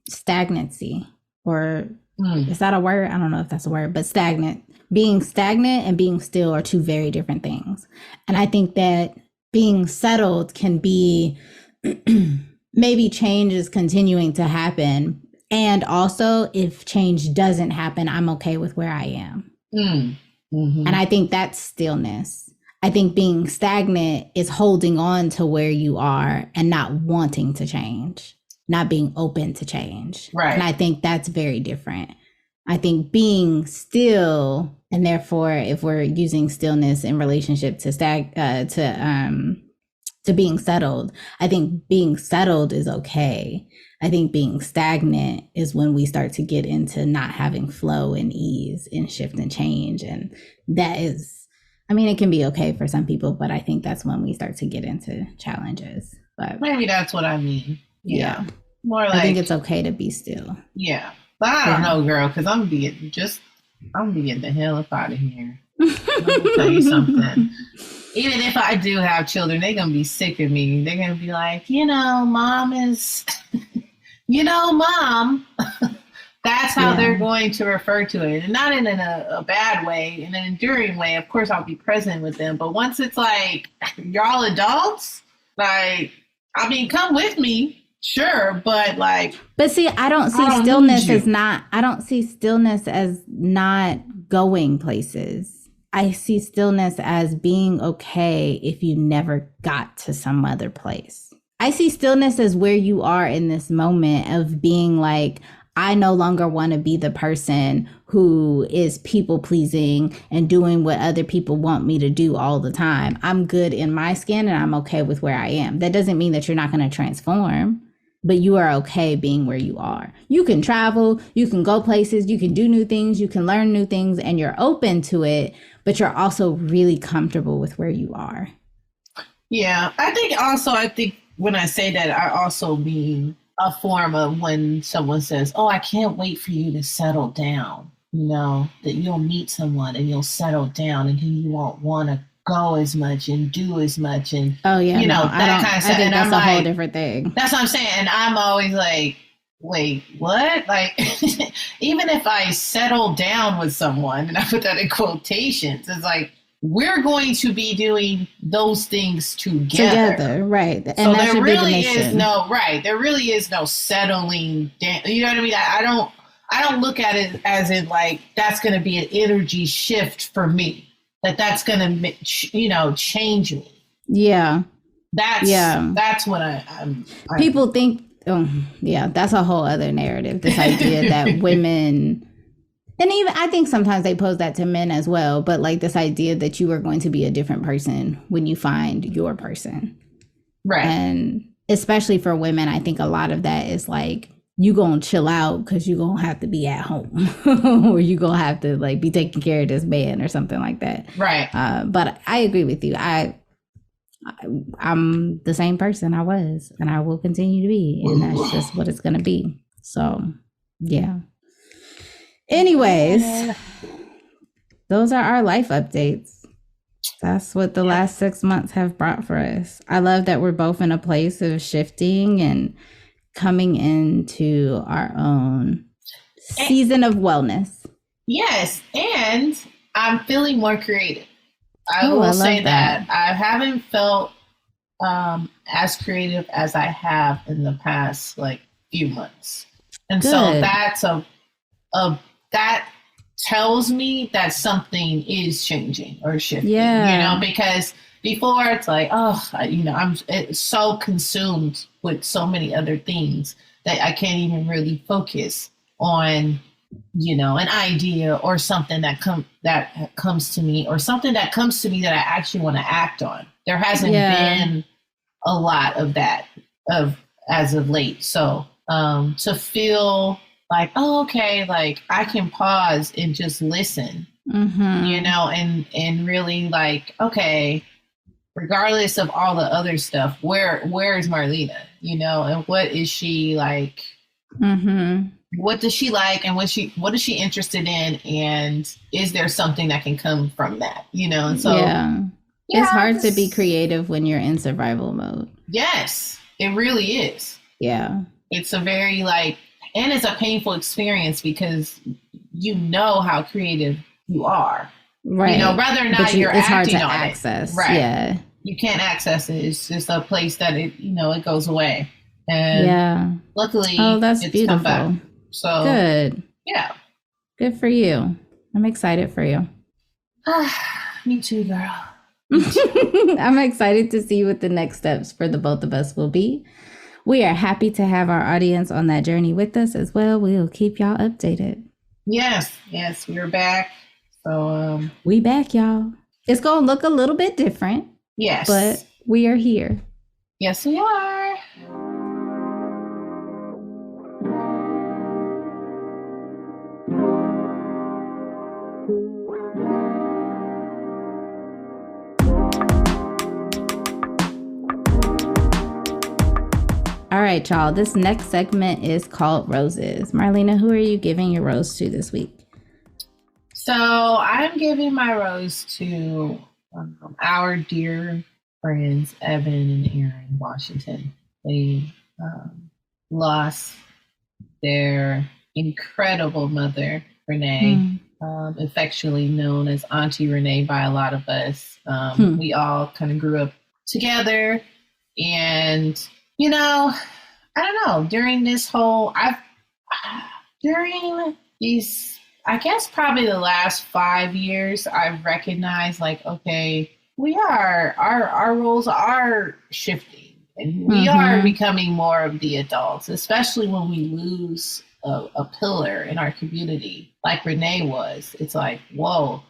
stagnancy, or is that a word? I don't know if that's a word, but stagnant. Being stagnant and being still are two very different things. And I think that being settled can be maybe change is continuing to happen. And also, if change doesn't happen, I'm okay with where I am. And I think that's stillness. I think being stagnant is holding on to where you are and not wanting to change, not being open to change. Right. And I think that's very different. I think being still, and therefore, if we're using stillness in relationship to being settled, I think being settled is okay. I think being stagnant is when we start to get into not having flow and ease and shift and change. And that is, I mean, it can be okay for some people, but I think that's when we start to get into challenges. But maybe that's what I mean. Yeah. More like, I think it's okay to be still. Yeah. But I don't know, girl, because I'm getting the hell up out of here. Let me tell you something. Even if I do have children, they're going to be sick of me. They're going to be like, mom is, mom. That's how they're going to refer to it. And not in a bad way, in an enduring way. Of course, I'll be present with them. But once it's like, y'all adults, like, I mean, come with me. Sure, but like. But see, I don't see stillness as not going places. I see stillness as being okay if you never got to some other place. I see stillness as where you are in this moment of being like, I no longer want to be the person who is people pleasing and doing what other people want me to do all the time. I'm good in my skin and I'm okay with where I am. That doesn't mean that you're not going to transform, but you are okay being where you are. You can travel, you can go places, you can do new things, you can learn new things, and you're open to it, but you're also really comfortable with where you are. Yeah, I think when I say that, I also mean a form of when someone says, oh, I can't wait for you to settle down, that you'll meet someone and you'll settle down and then you won't want to go as much and do as much. And, that kind of stuff. And that's a whole different thing. That's what I'm saying. And I'm always like, wait, what? Like, even if I settle down with someone, and I put that in quotations, it's like, we're going to be doing those things together. Right. And so there really is no settling down. You know what I mean? I don't look at it as in like, that's going to be an energy shift for me. That's going to, change me. Yeah. That's what I'm people think, that's a whole other narrative. This idea that women, and even I think sometimes they pose that to men as well, but like this idea that you are going to be a different person when you find your person. Right. And especially for women, I think a lot of that is like, you gonna chill out because you gonna have to be at home or you gonna have to like be taking care of this man or something like that. Right. But I agree with you. I'm the same person I was and I will continue to be. And that's just what it's going to be. So, yeah. Anyways, those are our life updates. That's what the last 6 months have brought for us. I love that we're both in a place of shifting and coming into our own season of wellness. Yes. And I'm feeling more creative. I will say that. I haven't felt as creative as I have in the past few months. And Good. So that's that tells me that something is changing or shifting. Yeah. Because before it's like, I'm so consumed with so many other things that I can't even really focus on an idea or something that comes to me, or something that comes to me that I actually want to act on. There hasn't been a lot of that as of late. So to feel like, oh, okay, like I can pause and just listen, and really like, okay, regardless of all the other stuff, where is Marlena, and what is she like? What does she like, and what is she interested in, and is there something that can come from that? And so it's hard to be creative when you're in survival mode. Yes, it really is. Yeah, it's a very and it's a painful experience because how creative you are, right? Whether or not you're it's acting hard to on access, it, right? Yeah, you can't access it. It's just a place that it goes away, and luckily, that's it's beautiful. come back. So good, yeah, good for you. I'm excited for you. Me too, girl. I'm excited to see what the next steps for the both of us will be. We are happy to have our audience on that journey with us as well. We'll keep y'all updated. Yes, we're back. So we back, y'all. It's gonna look a little bit different. Yes, but we are here. Yes, we are. All right, y'all. This next segment is called Roses. Marlena, who are you giving your rose to this week? So I'm giving my rose to our dear friends, Evan and Aaron Washington. They lost their incredible mother, Renee, affectionately known as Auntie Renee by a lot of us. We all kind of grew up together, and I don't know, during this whole, during these, I guess probably the last 5 years, I've recognized okay, our roles are shifting, and we are becoming more of the adults, especially when we lose a pillar in our community like Renee was. It's like, whoa,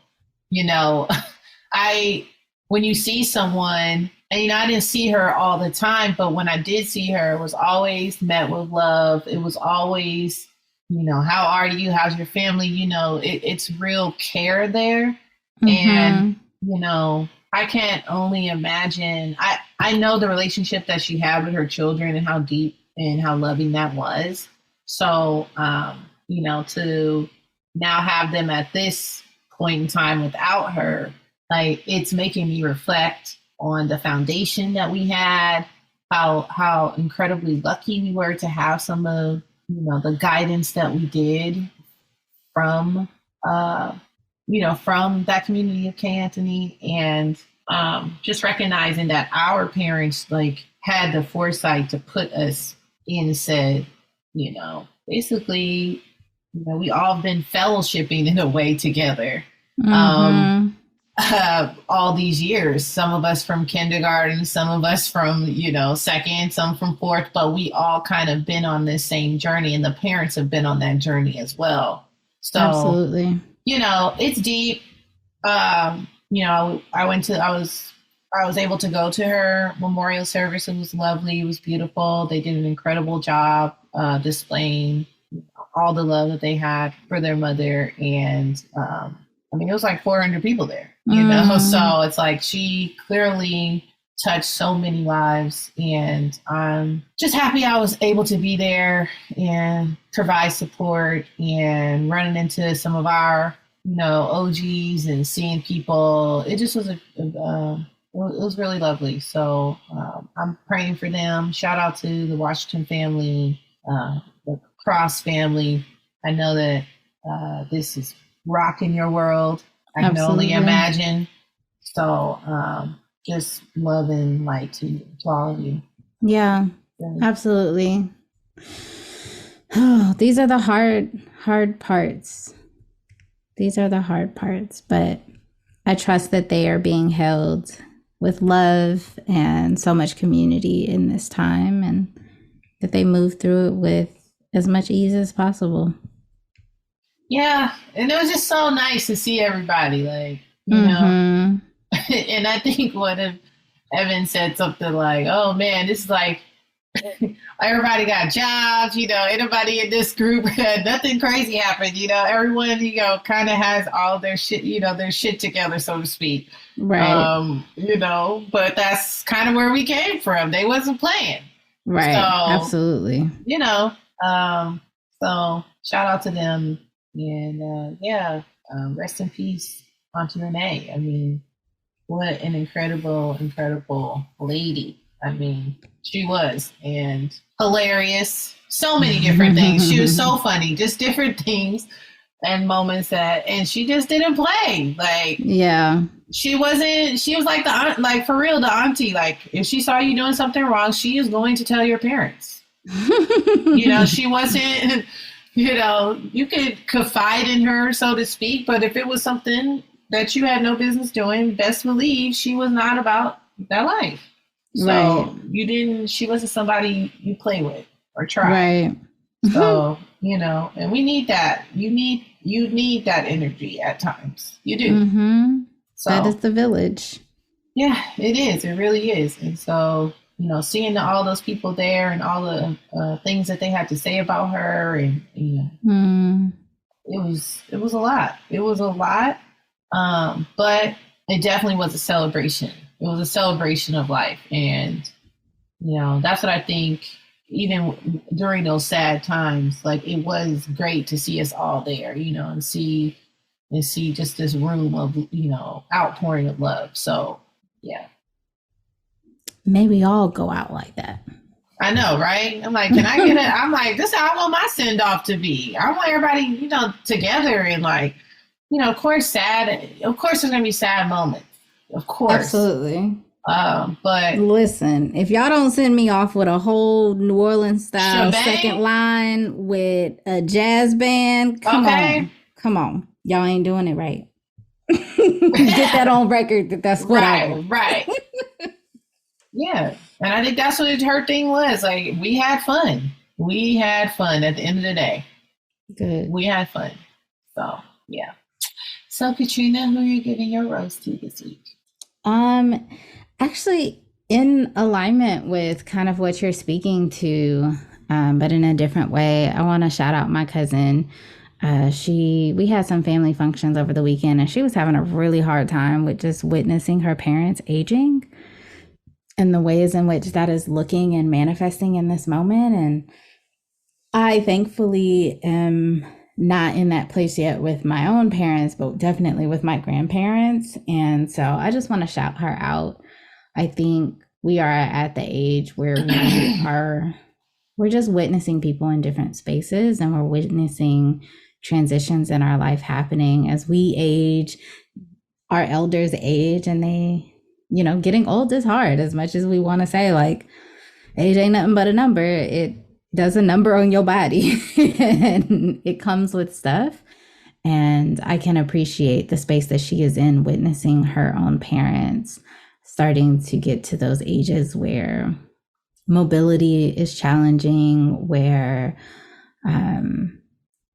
when you see someone, and I didn't see her all the time, but when I did see her, it was always met with love. It was always, how are you? How's your family? It's real care there. And, I can't only imagine. I know the relationship that she had with her children and how deep and how loving that was. So, to now have them at this point in time without her, it's making me reflect on the foundation that we had, how incredibly lucky we were to have some of the guidance that we did from from that community of K. Anthony, and just recognizing that our parents had the foresight to put us in said, basically, we all been fellowshipping in a way together. All these years, some of us from kindergarten, some of us from second, some from fourth, but we all kind of been on this same journey, and the parents have been on that journey as well. So absolutely, it's deep. I was able to go to her memorial service. It was lovely. It was beautiful. They did an incredible job displaying all the love that they had for their mother, and it was 400 people there, so it's she clearly touched so many lives, and I'm just happy I was able to be there and provide support, and running into some of our, OGs and seeing people. It just was it was really lovely. So I'm praying for them. Shout out to the Washington family, the Cross family. I know that this is rocking your world. I can only imagine. So just love and light to all of you. Yeah, absolutely. Oh, these are the hard parts. These are the hard parts, but I trust that they are being held with love and so much community in this time, and that they move through it with as much ease as possible. Yeah, and it was just so nice to see everybody, like, you know. Mm-hmm. And I think one of Evan said something like, "Oh man, this is like everybody got jobs, you know, everybody in this group had nothing crazy happened, you know, everyone, you know, kind of has all their shit, you know, their shit together, so to speak." Right. You know, but that's kind of where we came from. They wasn't playing. Right. So, Absolutely. you know, so shout out to them. And yeah, rest in peace, Auntie Renee. I mean, what an incredible, incredible lady. I mean, she was, and hilarious. So many different things. She was so funny, just different things and moments that, and she just didn't play. Like, Yeah. she wasn't, she was like the aunt, like for real, the auntie. Like, if she saw you doing something wrong, she is going to tell your parents. You know, she wasn't, you know, you could confide in her, so to speak, but if it was something that you had no business doing, best believe she was not about that life. So Right. you didn't, she wasn't somebody you play with or try. Right. So, you know, and we need that. You need that energy at times. You do. Mm-hmm. So That is the village. yeah, it is. It really is. And so, you know, seeing all those people there and all the things that they had to say about her, and you know, Mm. it was a lot. It was a lot, but it definitely was a celebration. It was a celebration of life, and you know, that's what I think. Even during those sad times, like it was great to see us all there, you know, and see just this room of, you know, outpouring of love. So yeah. May we all go out like that. I know, right? I'm like, can I get it? I'm like, this is how I want my send off to be. I want everybody, you know, together and like, you know, of course, sad. Of course, there's gonna be sad moments, of course. Absolutely. But Listen, if y'all don't send me off with a whole New Orleans style Shebang? second line with a jazz band, Okay. come on, y'all ain't doing it right. Get that on record that that's what I want. right. Yeah, and I think that's what her thing was. Like, we had fun. We had fun at the end of the day. Good. We had fun. So yeah. So Katrina, who are you giving your rose to this week? Actually, in alignment with kind of what you're speaking to, but in a different way, I want to shout out my cousin. We had some family functions over the weekend, and she was having a really hard time with just witnessing her parents aging and the ways in which that is looking and manifesting in this moment. And I thankfully am not in that place yet with my own parents, but definitely with my grandparents. And so I just want to shout her out. I think we are at the age where we're just witnessing people in different spaces, and we're witnessing transitions in our life happening as we age, our elders age, and they, you know, getting old is hard. As much as we want to say like age ain't nothing but a number, it does a number on your body and it comes with stuff. And I can appreciate the space that she is in, witnessing her own parents starting to get to those ages where mobility is challenging, where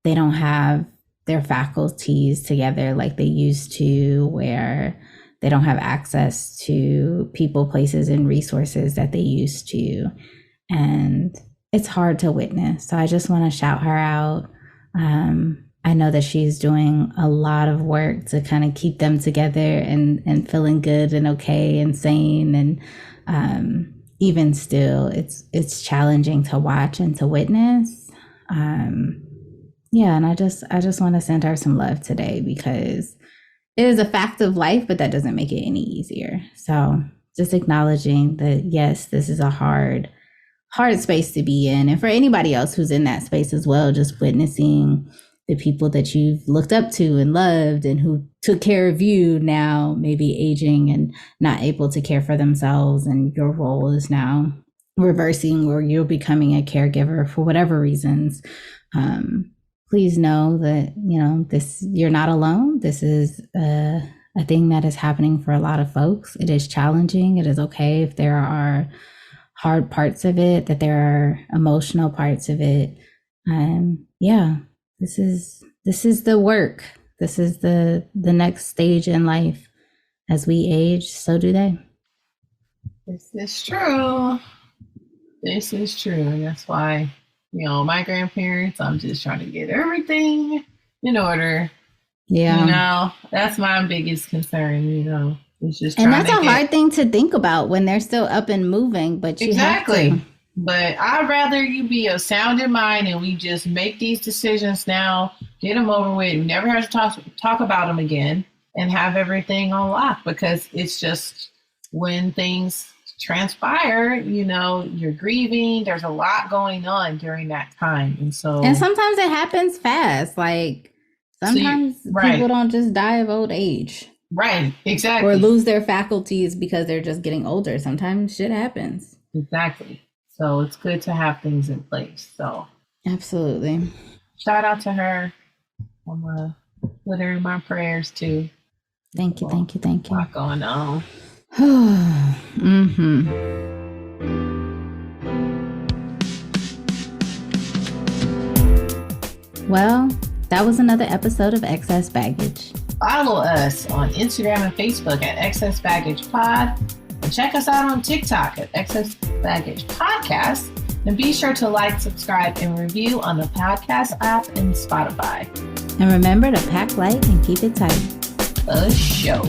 they don't have their faculties together like they used to, where they don't have access to people, places, and resources that they used to. And it's hard to witness. So I just want to shout her out. I know that she's doing a lot of work to kind of keep them together and feeling good and okay and sane. And even still, it's challenging to watch and to witness. Yeah, and I just want to send her some love today, because it is a fact of life, but that doesn't make it any easier. So just acknowledging that, yes, this is a hard space to be in. And for anybody else who's in that space as well, just witnessing the people that you've looked up to and loved and who took care of you now maybe aging and not able to care for themselves, and your role is now reversing, or you're becoming a caregiver for whatever reasons. Please know that, you know, you're not alone. This is a thing that is happening for a lot of folks. It is challenging. It is okay if there are hard parts of it, that there are emotional parts of it. Yeah, this is This is the work. This is the next stage in life. As we age, so do they. This is true. This is true. And that's why, my grandparents, I'm just trying to get everything in order. Yeah. That's my biggest concern, It's just and that's a hard thing to think about when they're still up and moving, but you exactly. have to. But I'd rather you be of sound in mind and we just make these decisions now, get them over with, we never have to talk about them again, and have everything on lock, because it's just when things transpire, you're grieving. There's a lot going on during that time. And sometimes it happens fast. Like sometimes people don't just die of old age. Right, exactly. Or lose their faculties because they're just getting older. Sometimes shit happens. Exactly. So it's good to have things in place. So absolutely. Shout out to her. I'm going to put her in my prayers too. Thank you. A lot going on. Mm-hmm. Well, that was another episode of Excess Baggage. Follow us on Instagram and Facebook at Excess Baggage Pod. And check us out on TikTok at Excess Baggage Podcast. And be sure to like, subscribe, and review on the podcast app and Spotify. And remember to pack light and keep it tight. A show.